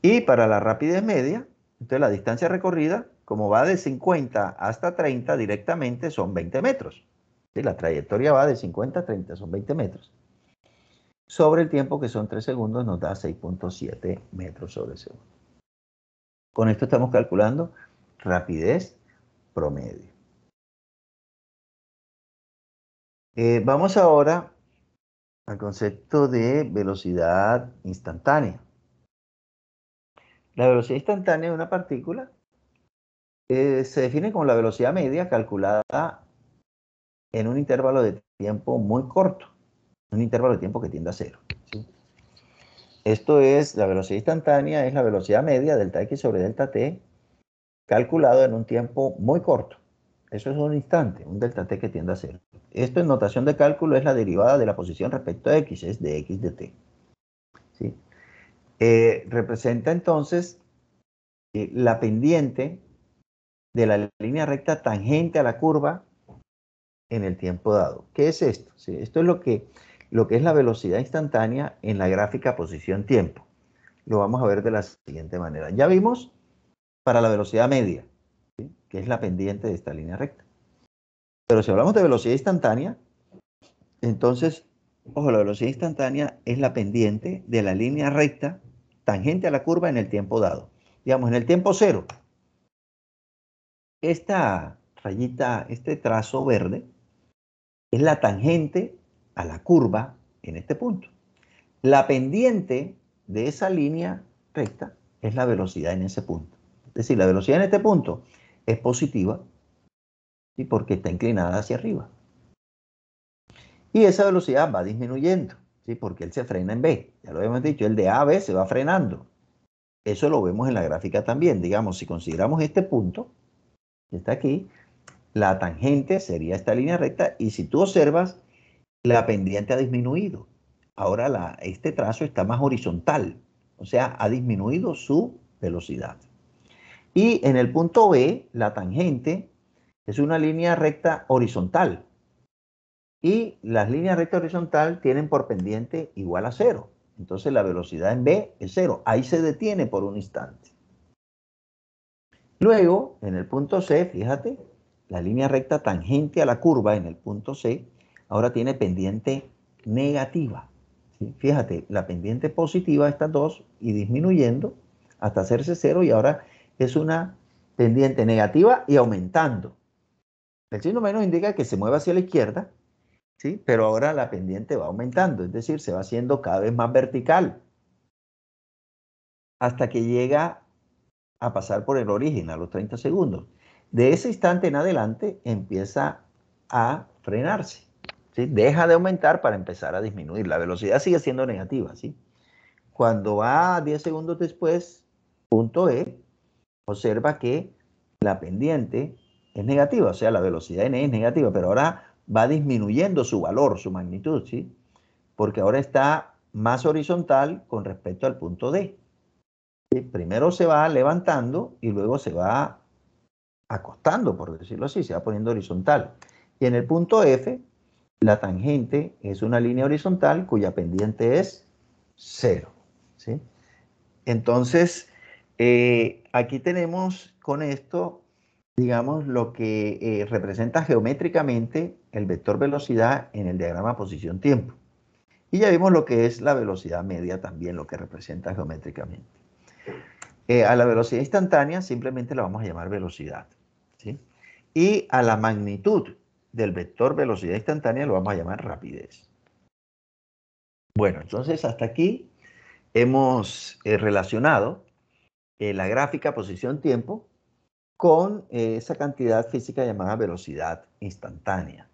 Y para la rapidez media, entonces la distancia recorrida, como va de 50 hasta 30 directamente, son 20 metros. ¿Sí? La trayectoria va de 50 a 30, son 20 metros. Sobre el tiempo, que son 3 segundos, nos da 6.7 metros sobre segundo. Con esto estamos calculando rapidez promedio. Vamos ahora al concepto de velocidad instantánea. La velocidad instantánea de una partícula se define como la velocidad media calculada en un intervalo de tiempo muy corto, un intervalo de tiempo que tiende a cero, ¿sí? Esto es, la velocidad instantánea es la velocidad media delta x sobre delta t calculado en un tiempo muy corto. Eso es un instante, un delta t que tiende a cero. Esto en notación de cálculo es la derivada de la posición respecto a x, es de x de t, ¿sí? Representa entonces la pendiente de la línea recta tangente a la curva en el tiempo dado. ¿Qué es esto? ¿Sí? Esto es lo que es la velocidad instantánea en la gráfica posición-tiempo. lo vamos a ver de la siguiente manera. Ya vimos para la velocidad media, ¿sí?, que es la pendiente de esta línea recta. Pero si hablamos de velocidad instantánea, entonces, ojo, la velocidad instantánea es la pendiente de la línea recta tangente a la curva en el tiempo dado. Digamos, en el tiempo cero, esta rayita, este trazo verde, es la tangente a la curva en este punto. La pendiente de esa línea recta es la velocidad en ese punto. Es decir, la velocidad en este punto es positiva, ¿sí?, porque está inclinada hacia arriba. Y esa velocidad va disminuyendo, ¿sí?, porque él se frena en B. Ya lo habíamos dicho, el de A a B se va frenando. Eso lo vemos en la gráfica también. Digamos, si consideramos este punto, que está aquí, la tangente sería esta línea recta, y si tú observas, la pendiente ha disminuido. Ahora este trazo está más horizontal, o sea, ha disminuido su velocidad. Y en el punto B, la tangente es una línea recta horizontal. Y las líneas recta horizontal tienen por pendiente igual a 0. Entonces la velocidad en B es 0. Ahí se detiene por un instante. Luego, en el punto C, fíjate, la línea recta tangente a la curva en el punto C ahora tiene pendiente negativa, ¿sí? Fíjate, la pendiente positiva, estas dos, y disminuyendo hasta hacerse 0, y ahora es una pendiente negativa y aumentando. El signo menos indica que se mueve hacia la izquierda, ¿sí?, pero ahora la pendiente va aumentando, es decir, se va haciendo cada vez más vertical hasta que llega a pasar por el origen a los 30 segundos. De ese instante en adelante empieza a frenarse, ¿sí? Deja de aumentar para empezar a disminuir. La velocidad sigue siendo negativa, ¿sí? Cuando va 10 segundos después, punto E, observa que la pendiente es negativa, o sea, la velocidad n es negativa, pero ahora va disminuyendo su valor, su magnitud, ¿sí?, porque ahora está más horizontal con respecto al punto D. ¿Sí? Primero se va levantando y luego se va acostando, por decirlo así, se va poniendo horizontal. Y en el punto F, la tangente es una línea horizontal cuya pendiente es 0, ¿sí? Entonces, aquí tenemos con esto, digamos, lo que representa geométricamente el vector velocidad en el diagrama posición-tiempo. Y ya vimos lo que es la velocidad media también, lo que representa geométricamente. A la velocidad instantánea simplemente la vamos a llamar velocidad, ¿sí? Y a la magnitud del vector velocidad instantánea lo vamos a llamar rapidez. Bueno, entonces hasta aquí hemos relacionado la gráfica posición-tiempo con esa cantidad física llamada velocidad instantánea.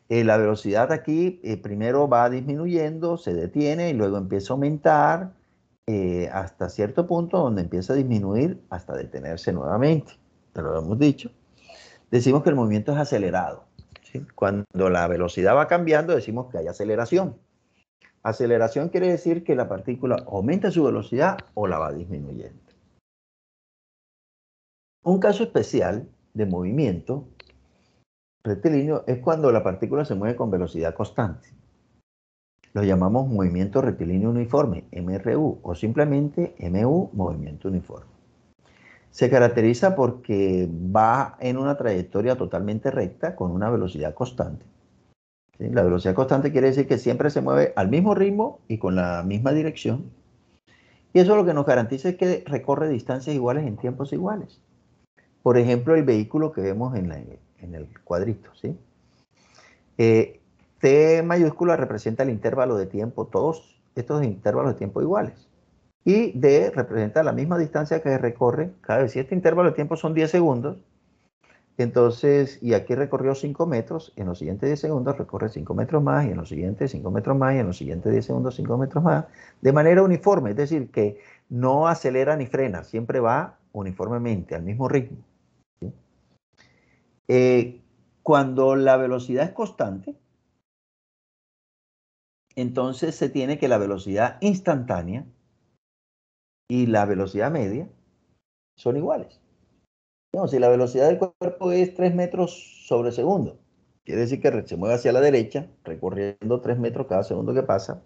La velocidad aquí primero va disminuyendo, se detiene y luego empieza a aumentar hasta cierto punto donde empieza a disminuir hasta detenerse nuevamente. Te lo hemos dicho. Decimos que el movimiento es acelerado, ¿sí? Cuando la velocidad va cambiando decimos que hay aceleración. Aceleración quiere decir que la partícula aumenta su velocidad o la va disminuyendo. Un caso especial de movimiento rectilíneo es cuando la partícula se mueve con velocidad constante. Lo llamamos movimiento rectilíneo uniforme, MRU, o simplemente MU, movimiento uniforme. Se caracteriza porque va en una trayectoria totalmente recta con una velocidad constante, ¿sí? La velocidad constante quiere decir que siempre se mueve al mismo ritmo y con la misma dirección. Y eso lo que nos garantiza es que recorre distancias iguales en tiempos iguales. Por ejemplo, el vehículo que vemos en el cuadrito, ¿sí? T mayúscula representa el intervalo de tiempo, todos estos intervalos de tiempo iguales. Y D representa la misma distancia que recorre cada vez. Si este intervalo de tiempo son 10 segundos, entonces, y aquí recorrió 5 metros, en los siguientes 10 segundos recorre 5 metros más, y en los siguientes 5 metros más, y en los siguientes 10 segundos 5 metros más, de manera uniforme, es decir, que no acelera ni frena, siempre va uniformemente, al mismo ritmo, ¿sí? Cuando la velocidad es constante, entonces se tiene que la velocidad instantánea y la velocidad media son iguales. No, si la velocidad del cuerpo es 3 metros sobre segundo, quiere decir que se mueve hacia la derecha, recorriendo 3 metros cada segundo que pasa.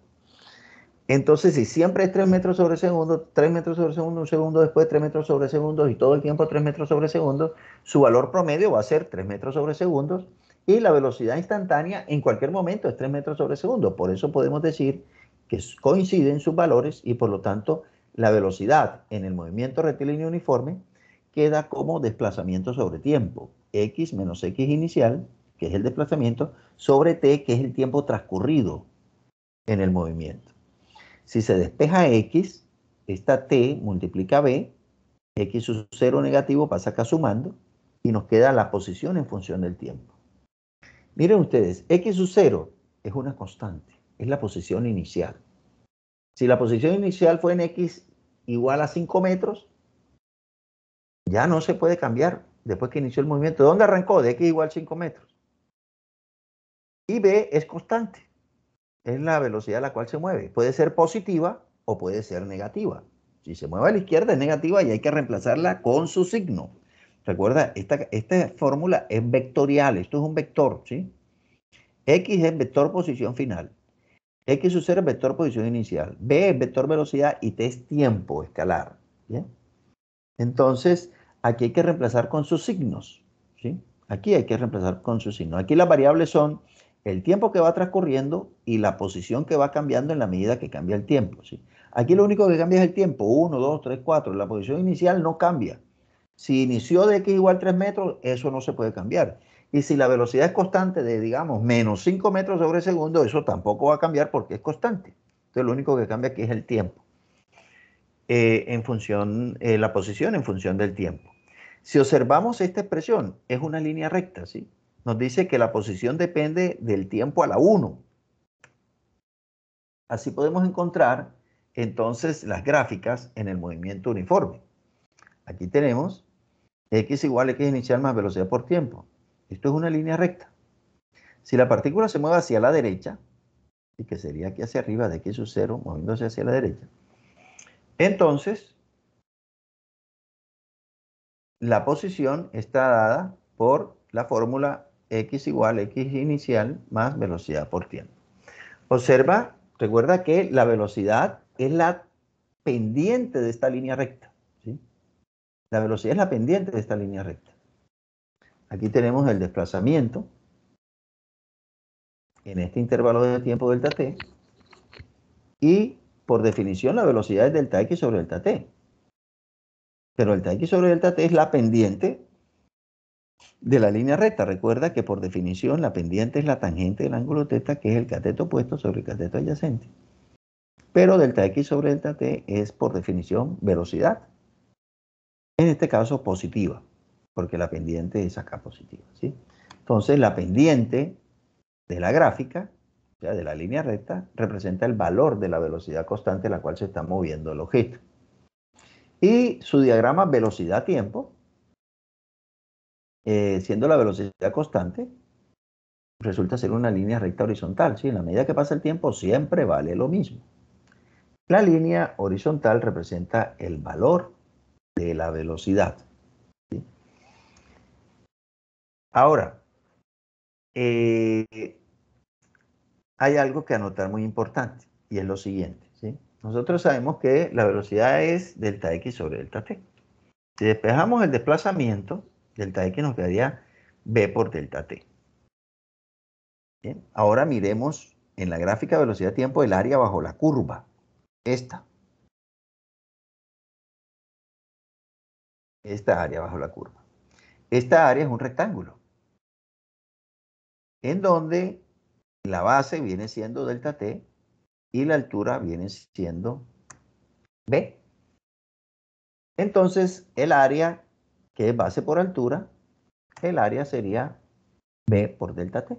Entonces, si siempre es 3 metros sobre segundo, 3 metros sobre segundo, un segundo después 3 metros sobre segundo y todo el tiempo 3 metros sobre segundo, su valor promedio va a ser 3 metros sobre segundo y la velocidad instantánea en cualquier momento es 3 metros sobre segundo. Por eso podemos decir que coinciden sus valores y por lo tanto la velocidad en el movimiento rectilíneo uniforme queda como desplazamiento sobre tiempo. X menos X inicial, que es el desplazamiento, sobre T, que es el tiempo transcurrido en el movimiento. Si se despeja X, esta T multiplica B, X sub 0 negativo pasa acá sumando y nos queda la posición en función del tiempo. Miren ustedes, X sub 0 es una constante, es la posición inicial. Si la posición inicial fue en X igual a 5 metros, ya no se puede cambiar después que inició el movimiento. ¿De dónde arrancó? De X igual a 5 metros. Y B es constante, es la velocidad a la cual se mueve. Puede ser positiva o puede ser negativa. Si se mueve a la izquierda es negativa y hay que reemplazarla con su signo. Recuerda, esta fórmula es vectorial, esto es un vector, ¿sí? X es vector posición final, X sub 0 es vector posición inicial, B es vector velocidad y T es tiempo escalar, ¿bien? Entonces, aquí hay que reemplazar con sus signos, ¿sí? Aquí hay que reemplazar con sus signos. Aquí las variables son el tiempo que va transcurriendo y la posición que va cambiando en la medida que cambia el tiempo, ¿sí? Aquí lo único que cambia es el tiempo, 1, 2, 3, 4. La posición inicial no cambia. Si inició de X igual 3 metros, eso no se puede cambiar. Y si la velocidad es constante de, digamos, menos 5 metros sobre segundo, eso tampoco va a cambiar porque es constante. Entonces, lo único que cambia aquí es el tiempo. En función, la posición en función del tiempo. Si observamos esta expresión, es una línea recta, ¿sí? Nos dice que la posición depende del tiempo a la 1. Así podemos encontrar entonces las gráficas en el movimiento uniforme. Aquí tenemos X igual a X inicial más velocidad por tiempo. Esto es una línea recta. Si la partícula se mueve hacia la derecha, y que sería aquí hacia arriba de X sub 0, moviéndose hacia la derecha, entonces la posición está dada por la fórmula X igual a X inicial más velocidad por tiempo. Observa, recuerda que la velocidad es la pendiente de esta línea recta, ¿sí? La velocidad es la pendiente de esta línea recta. Aquí tenemos el desplazamiento en este intervalo de tiempo delta t y por definición la velocidad es delta x sobre delta t. Pero delta x sobre delta t es la pendiente de la línea recta. Recuerda que por definición la pendiente es la tangente del ángulo θ, que es el cateto opuesto sobre el cateto adyacente. Pero delta x sobre delta t es por definición velocidad. En este caso positiva, porque la pendiente es acá positiva, ¿sí? Entonces la pendiente de la gráfica, o sea, de la línea recta, representa el valor de la velocidad constante a la cual se está moviendo el objeto. Y su diagrama velocidad-tiempo, siendo la velocidad constante, resulta ser una línea recta horizontal, ¿sí? En la medida que pasa el tiempo siempre vale lo mismo. La línea horizontal representa el valor de la velocidad, ¿sí? Ahora, hay algo que anotar muy importante y es lo siguiente, ¿sí? Nosotros sabemos que la velocidad es delta x sobre delta t. Si despejamos el desplazamiento, delta x nos quedaría b por delta t. Bien, ahora miremos en la gráfica de velocidad-tiempo el área bajo la curva. Esta área bajo la curva. Esta área es un rectángulo en donde la base viene siendo delta t y la altura viene siendo b. Entonces, el área que es base por altura, el área sería b por delta t.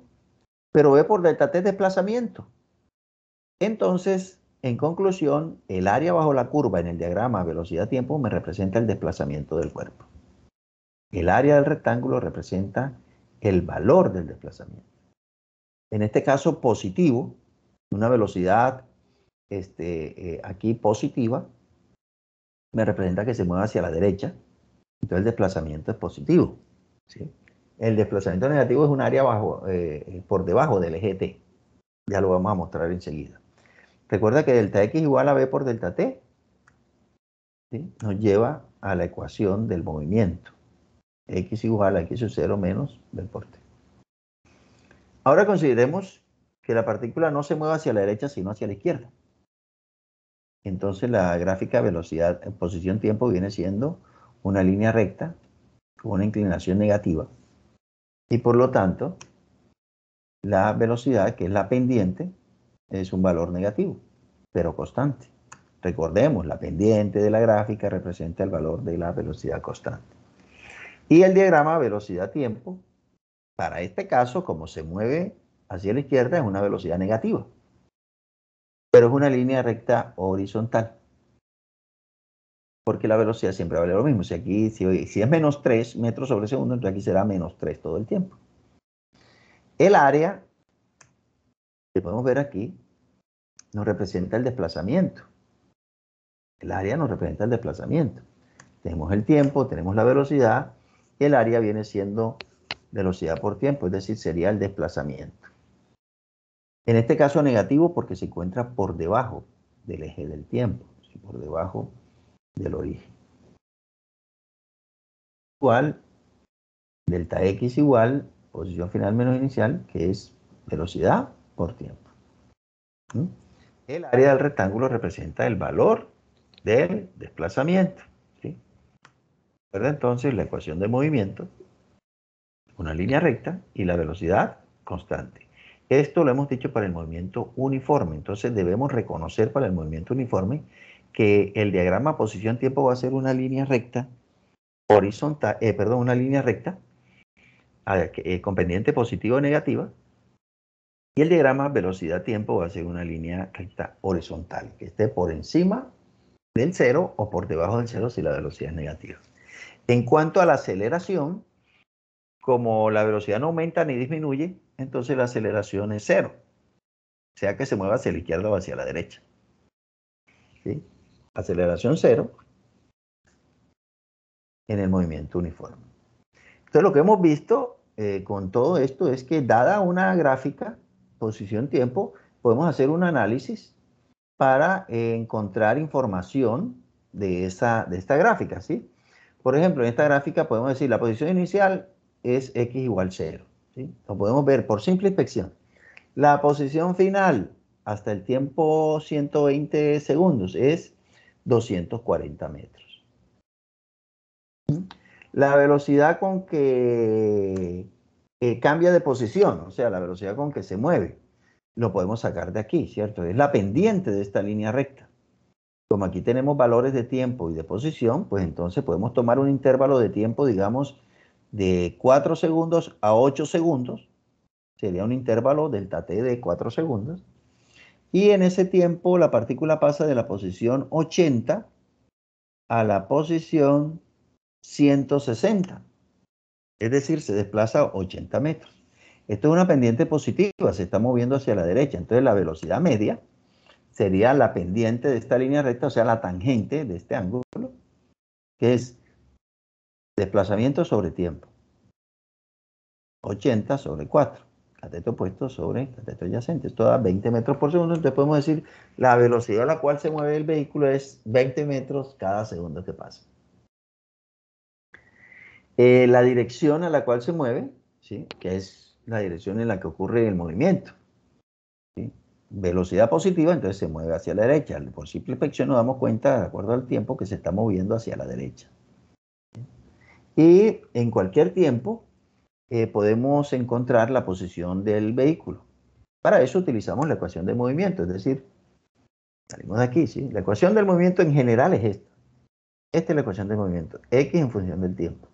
Pero b por delta t es desplazamiento. Entonces, en conclusión, el área bajo la curva en el diagrama velocidad-tiempo me representa el desplazamiento del cuerpo. El área del rectángulo representa el valor del desplazamiento. En este caso positivo, una velocidad aquí positiva, me representa que se mueve hacia la derecha, entonces el desplazamiento es positivo, ¿sí? El desplazamiento negativo es un área por debajo del eje T, ya lo vamos a mostrar enseguida. Recuerda que delta x igual a b por delta t, ¿sí? Nos lleva a la ecuación del movimiento. X igual a x sub 0 menos b por t. Ahora consideremos que la partícula no se mueve hacia la derecha, sino hacia la izquierda. Entonces la gráfica velocidad en posición tiempo viene siendo una línea recta con una inclinación negativa. Y por lo tanto, la velocidad, que es la pendiente, es un valor negativo, pero constante. Recordemos, la pendiente de la gráfica representa el valor de la velocidad constante. Y el diagrama velocidad-tiempo, para este caso, como se mueve hacia la izquierda, es una velocidad negativa. Pero es una línea recta horizontal. Porque la velocidad siempre vale lo mismo. Si aquí, si es menos 3 metros sobre segundo, entonces aquí será menos 3 todo el tiempo. El área, que podemos ver aquí, nos representa el desplazamiento. El área nos representa el desplazamiento. Tenemos el tiempo, tenemos la velocidad, y el área viene siendo velocidad por tiempo, es decir, sería el desplazamiento. En este caso negativo porque se encuentra por debajo del eje del tiempo, por debajo del origen. Igual, delta x igual, posición final menos inicial, que es velocidad por tiempo. El área del rectángulo representa el valor del desplazamiento. ¿Sí? ¿Verdad? Entonces, la ecuación de movimiento, una línea recta y la velocidad constante. Esto lo hemos dicho para el movimiento uniforme. Entonces, debemos reconocer para el movimiento uniforme que el diagrama posición-tiempo va a ser una línea recta horizontal, una línea recta con pendiente positiva o negativa. Y el diagrama velocidad-tiempo va a ser una línea recta horizontal, que esté por encima del cero o por debajo del cero si la velocidad es negativa. En cuanto a la aceleración, como la velocidad no aumenta ni disminuye, entonces la aceleración es cero, sea que se mueva hacia la izquierda o hacia la derecha. ¿Sí? Aceleración cero en el movimiento uniforme. Entonces lo que hemos visto con todo esto es que dada una gráfica, posición-tiempo, podemos hacer un análisis para encontrar información de esta gráfica, ¿sí? Por ejemplo, en esta gráfica podemos decir la posición inicial es x igual 0, ¿sí? Lo podemos ver por simple inspección. La posición final hasta el tiempo 120 segundos es 240 metros. La velocidad con que cambia de posición, o sea, la velocidad con que se mueve, lo podemos sacar de aquí, ¿cierto? Es la pendiente de esta línea recta. Como aquí tenemos valores de tiempo y de posición, pues entonces podemos tomar un intervalo de tiempo, digamos, de 4 segundos a 8 segundos. Sería un intervalo delta t de 4 segundos. Y en ese tiempo la partícula pasa de la posición 80 a la posición 160. Es decir, se desplaza 80 metros. Esto es una pendiente positiva, se está moviendo hacia la derecha. Entonces la velocidad media sería la pendiente de esta línea recta, o sea, la tangente de este ángulo, que es desplazamiento sobre tiempo. 80 sobre 4. Cateto opuesto sobre cateto adyacente. Esto da 20 metros por segundo. Entonces podemos decir la velocidad a la cual se mueve el vehículo es 20 metros cada segundo que pasa. La dirección a la cual se mueve, ¿sí? Que es la dirección en la que ocurre el movimiento. ¿Sí? Velocidad positiva, entonces se mueve hacia la derecha. Por simple inspección nos damos cuenta, de acuerdo al tiempo, que se está moviendo hacia la derecha. Y en cualquier tiempo podemos encontrar la posición del vehículo. Para eso utilizamos la ecuación de movimiento, es decir, salimos de aquí, ¿sí? La ecuación del movimiento en general es esta. Esta es la ecuación de movimiento, x en función del tiempo.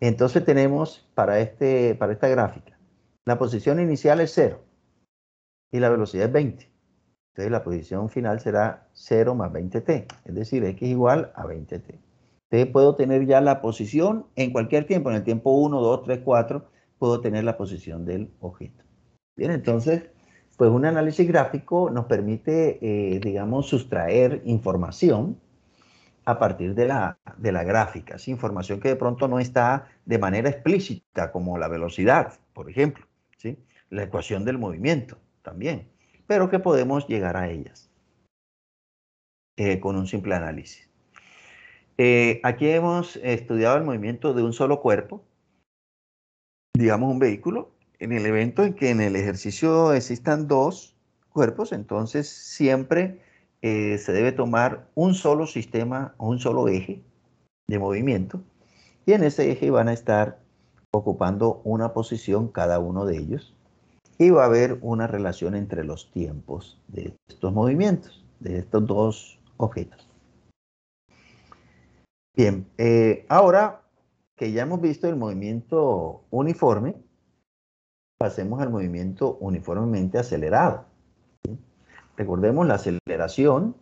Entonces tenemos para esta gráfica, la posición inicial es 0 y la velocidad es 20. Entonces la posición final será 0 más 20t, es decir, x igual a 20t. Entonces puedo tener ya la posición en cualquier tiempo, en el tiempo 1, 2, 3, 4, puedo tener la posición del objeto. Bien, entonces, pues un análisis gráfico nos permite, digamos, sustraer información a partir de la gráfica. ¿Sí? Información que de pronto no está de manera explícita, como la velocidad, por ejemplo, ¿sí? La ecuación del movimiento también. pero que podemos llegar a ellas con un simple análisis. Aquí hemos estudiado el movimiento de un solo cuerpo, digamos un vehículo. En el evento en que en el ejercicio existan dos cuerpos, entonces siempre se debe tomar un solo sistema o un solo eje de movimiento, y en ese eje van a estar ocupando una posición cada uno de ellos, y va a haber una relación entre los tiempos de estos movimientos, de estos dos objetos. Bien, ahora que ya hemos visto el movimiento uniforme, pasemos al movimiento uniformemente acelerado. ¿Sí? Recordemos, la aceleración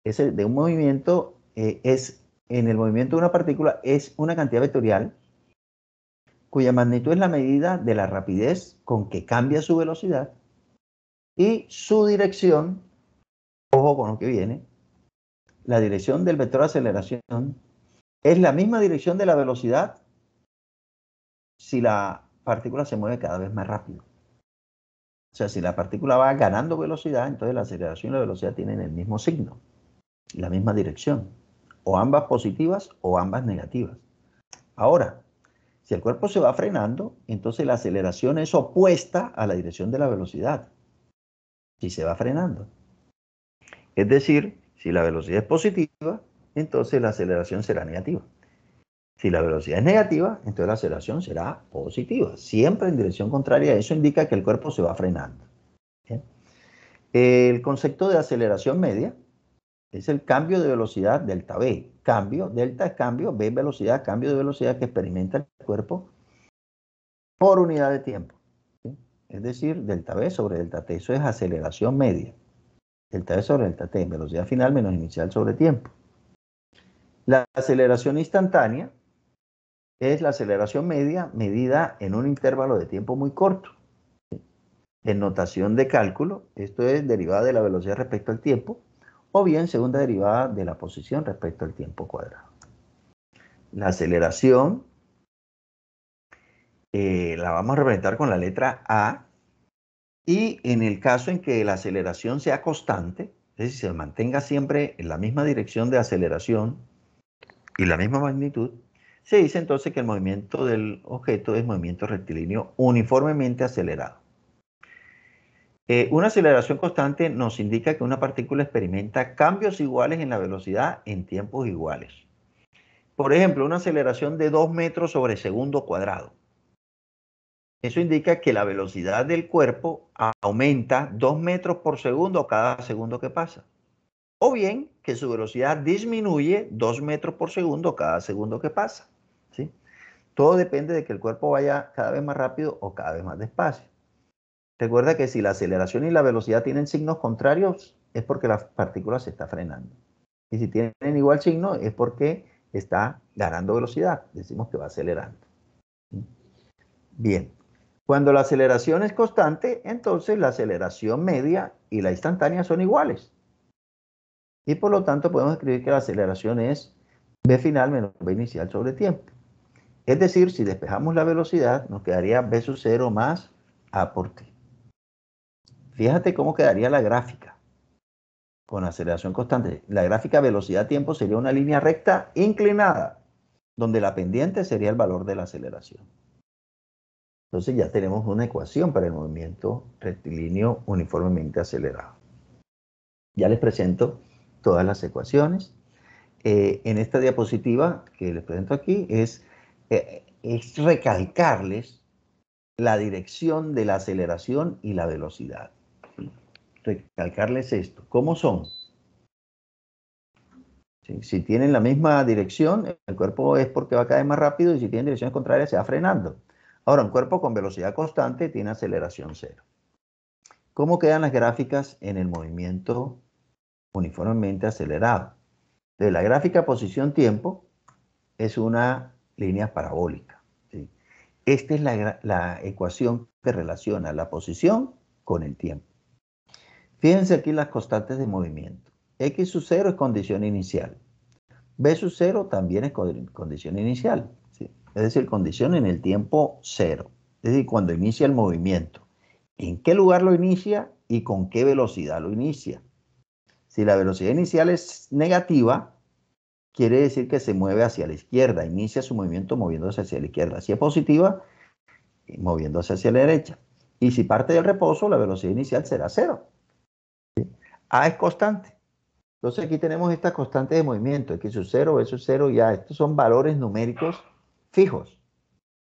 de un movimiento en el movimiento de una partícula es una cantidad vectorial cuya magnitud es la medida de la rapidez con que cambia su velocidad y su dirección. Ojo con lo que viene. La dirección del vector de aceleración es la misma dirección de la velocidad si la partícula se mueve cada vez más rápido. O sea, si la partícula va ganando velocidad, entonces la aceleración y la velocidad tienen el mismo signo, la misma dirección, o ambas positivas o ambas negativas. Ahora, si el cuerpo se va frenando, entonces la aceleración es opuesta a la dirección de la velocidad, si se va frenando. Es decir, si la velocidad es positiva, entonces la aceleración será negativa. Si la velocidad es negativa, entonces la aceleración será positiva, siempre en dirección contraria. Eso indica que el cuerpo se va frenando. ¿Bien? El concepto de aceleración media es el cambio de velocidad delta V. Cambio, delta es cambio, V velocidad, cambio de velocidad que experimenta el cuerpo por unidad de tiempo. ¿Sí? Es decir, delta V sobre delta T. Eso es aceleración media. Delta V sobre delta T, velocidad final menos inicial sobre tiempo. La aceleración instantánea es la aceleración media medida en un intervalo de tiempo muy corto. En notación de cálculo, esto es derivada de la velocidad respecto al tiempo, o bien segunda derivada de la posición respecto al tiempo cuadrado. La aceleración la vamos a representar con la letra A, y en el caso en que la aceleración sea constante, es decir, se mantenga siempre en la misma dirección de aceleración y la misma magnitud, se dice entonces que el movimiento del objeto es movimiento rectilíneo uniformemente acelerado. Una aceleración constante nos indica que una partícula experimenta cambios iguales en la velocidad en tiempos iguales. Por ejemplo, una aceleración de 2 metros sobre segundo cuadrado. Eso indica que la velocidad del cuerpo aumenta 2 metros por segundo cada segundo que pasa. O bien que su velocidad disminuye 2 metros por segundo cada segundo que pasa. ¿Sí? Todo depende de que el cuerpo vaya cada vez más rápido o cada vez más despacio. Recuerda que si la aceleración y la velocidad tienen signos contrarios, es porque la partícula se está frenando. Y si tienen igual signo, es porque está ganando velocidad. Decimos que va acelerando. Bien. Cuando la aceleración es constante, entonces la aceleración media y la instantánea son iguales. Y por lo tanto podemos escribir que la aceleración es v final menos v inicial sobre tiempo. Es decir, si despejamos la velocidad, nos quedaría v sub 0 más a por t. Fíjate cómo quedaría la gráfica con aceleración constante. La gráfica velocidad-tiempo sería una línea recta inclinada, donde la pendiente sería el valor de la aceleración. Entonces ya tenemos una ecuación para el movimiento rectilíneo uniformemente acelerado. Ya les presento todas las ecuaciones. En esta diapositiva que les presento aquí es recalcarles la dirección de la aceleración y la velocidad. Recalcarles esto. ¿Cómo son? ¿Sí? Si tienen la misma dirección, el cuerpo es porque va a caer más rápido, y si tienen direcciones contrarias se va frenando. Ahora, un cuerpo con velocidad constante tiene aceleración cero. ¿Cómo quedan las gráficas en el movimiento uniformemente acelerado? De la gráfica posición-tiempo es una línea parabólica. ¿Sí? Esta es la ecuación que relaciona la posición con el tiempo. Fíjense aquí las constantes de movimiento. X sub 0 es condición inicial. V sub 0 también es condición inicial. ¿Sí? Es decir, condición en el tiempo cero. Es decir, cuando inicia el movimiento. ¿En qué lugar lo inicia? y con qué velocidad lo inicia. Si la velocidad inicial es negativa, quiere decir que se mueve hacia la izquierda, inicia su movimiento moviéndose hacia la izquierda. Si es positiva, moviéndose hacia la derecha. Y si parte del reposo, la velocidad inicial será cero. A es constante. Entonces aquí tenemos esta constante de movimiento, X sub 0, eso es 0 y A. Estos son valores numéricos fijos.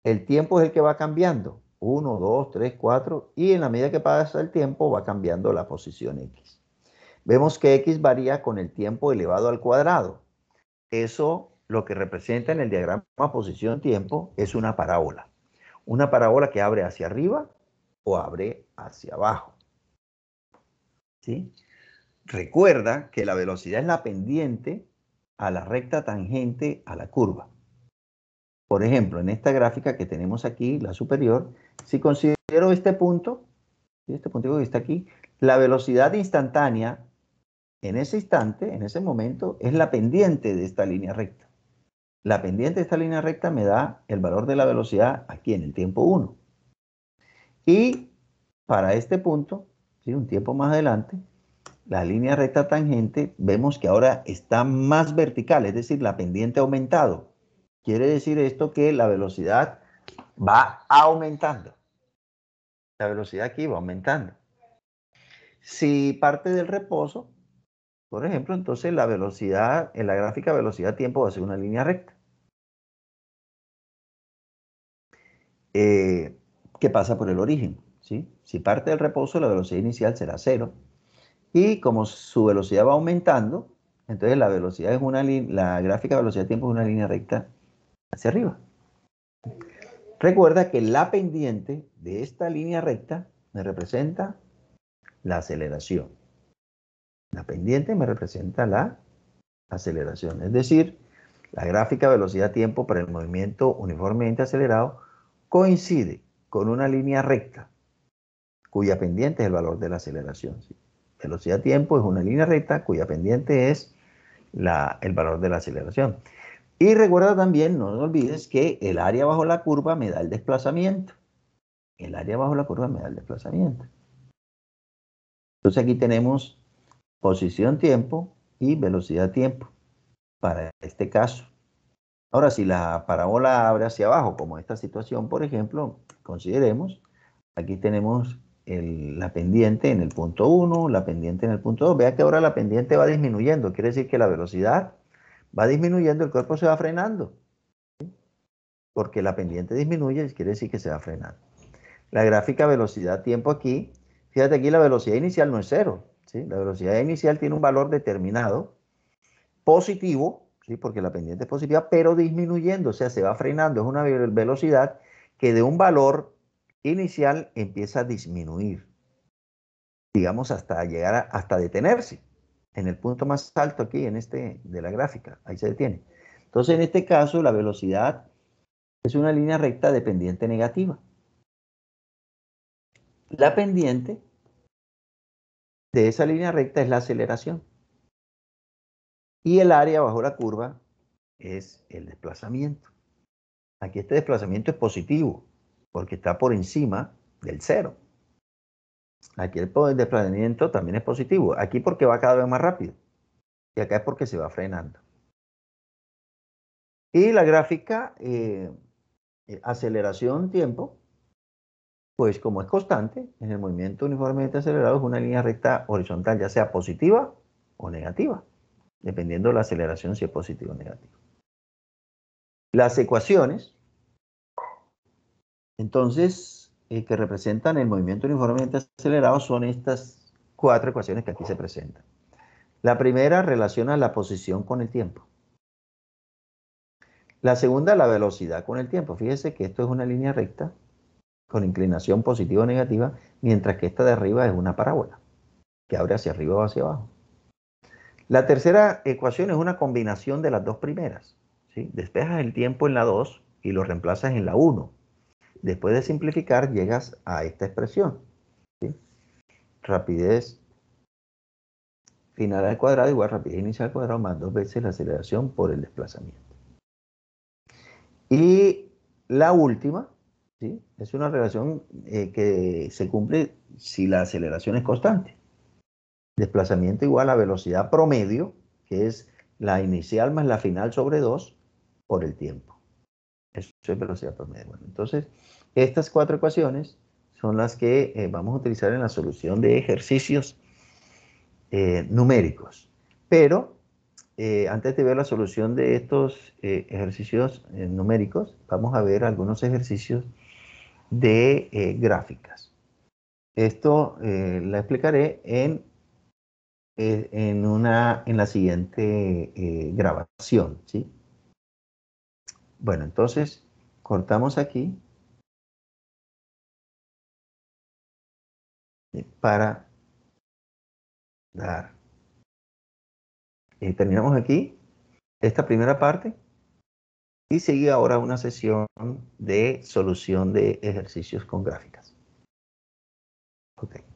El tiempo es el que va cambiando. 1, 2, 3, 4. Y en la medida que pasa el tiempo va cambiando la posición X. Vemos que X varía con el tiempo elevado al cuadrado. Eso lo que representa en el diagrama posición-tiempo es una parábola. Una parábola que abre hacia arriba o abre hacia abajo. ¿Sí? Recuerda que la velocidad es la pendiente a la recta tangente a la curva. Por ejemplo, en esta gráfica que tenemos aquí, la superior, si considero este punto que está aquí, la velocidad instantánea en ese instante, en ese momento, es la pendiente de esta línea recta. La pendiente de esta línea recta me da el valor de la velocidad aquí en el tiempo 1. Y para este punto, ¿sí? Un tiempo más adelante, la línea recta tangente, vemos que ahora está más vertical, es decir, la pendiente ha aumentado. Quiere decir esto que la velocidad va aumentando. La velocidad aquí va aumentando. Si parte del reposo, por ejemplo, entonces la velocidad, en la gráfica velocidad-tiempo va a ser una línea recta. Que pasa por el origen, ¿sí? Si parte del reposo, la velocidad inicial será 0. Y como su velocidad va aumentando, entonces la velocidad es la gráfica velocidad-tiempo es una línea recta hacia arriba. Recuerda que la pendiente de esta línea recta me representa la aceleración. La pendiente me representa la aceleración. Es decir, la gráfica velocidad-tiempo para el movimiento uniformemente acelerado coincide con una línea recta cuya pendiente es el valor de la aceleración. ¿Sí? Velocidad-tiempo es una línea recta cuya pendiente es el valor de la aceleración. Y recuerda también, no olvides que el área bajo la curva me da el desplazamiento. El área bajo la curva me da el desplazamiento. Entonces aquí tenemos posición-tiempo y velocidad-tiempo para este caso. Ahora, si la parábola abre hacia abajo, como esta situación, por ejemplo, consideremos, aquí tenemos la pendiente en el punto 1, la pendiente en el punto 2. Vea que ahora la pendiente va disminuyendo, quiere decir que la velocidad va disminuyendo, el cuerpo se va frenando. ¿Sí? Porque la pendiente disminuye, quiere decir que se va frenando. La gráfica velocidad-tiempo aquí, fíjate aquí la velocidad inicial no es 0. ¿Sí? La velocidad inicial tiene un valor determinado, positivo, ¿sí? Porque la pendiente es positiva, pero disminuyendo, o sea, se va frenando. Es una velocidad que de un valor inicial empieza a disminuir, digamos, hasta llegar hasta detenerse. En el punto más alto aquí, de la gráfica, ahí se detiene. Entonces, en este caso, la velocidad es una línea recta de pendiente negativa. La pendiente de esa línea recta es la aceleración. Y el área bajo la curva es el desplazamiento. Aquí este desplazamiento es positivo, porque está por encima del 0. Aquí el desplazamiento también es positivo. Aquí porque va cada vez más rápido. Y acá es porque se va frenando. Y la gráfica aceleración-tiempo, pues como es constante, en el movimiento uniformemente acelerado es una línea recta horizontal, ya sea positiva o negativa, dependiendo de la aceleración si es positiva o negativa. Las ecuaciones, entonces, que representan el movimiento uniformemente acelerado son estas 4 ecuaciones que aquí se presentan. La primera relaciona la posición con el tiempo. La segunda, la velocidad con el tiempo. Fíjese que esto es una línea recta con inclinación positiva o negativa, mientras que esta de arriba es una parábola, que abre hacia arriba o hacia abajo. La tercera ecuación es una combinación de las dos primeras. ¿Sí? Despejas el tiempo en la 2 y lo reemplazas en la 1. Después de simplificar, llegas a esta expresión. ¿Sí? Rapidez final al cuadrado igual rapidez inicial al cuadrado más 2 veces la aceleración por el desplazamiento. Y la última ¿sí? Es una relación que se cumple si la aceleración es constante. Desplazamiento igual a velocidad promedio, que es la inicial más la final sobre 2 por el tiempo. Eso es velocidad promedio. Bueno, entonces, estas cuatro ecuaciones son las que vamos a utilizar en la solución de ejercicios numéricos. Pero antes de ver la solución de estos ejercicios numéricos, vamos a ver algunos ejercicios de gráficas. Esto la explicaré en la siguiente grabación, ¿sí? Bueno, entonces cortamos aquí para dar. Terminamos aquí esta primera parte y sigue ahora una sesión de solución de ejercicios con gráficas. Ok.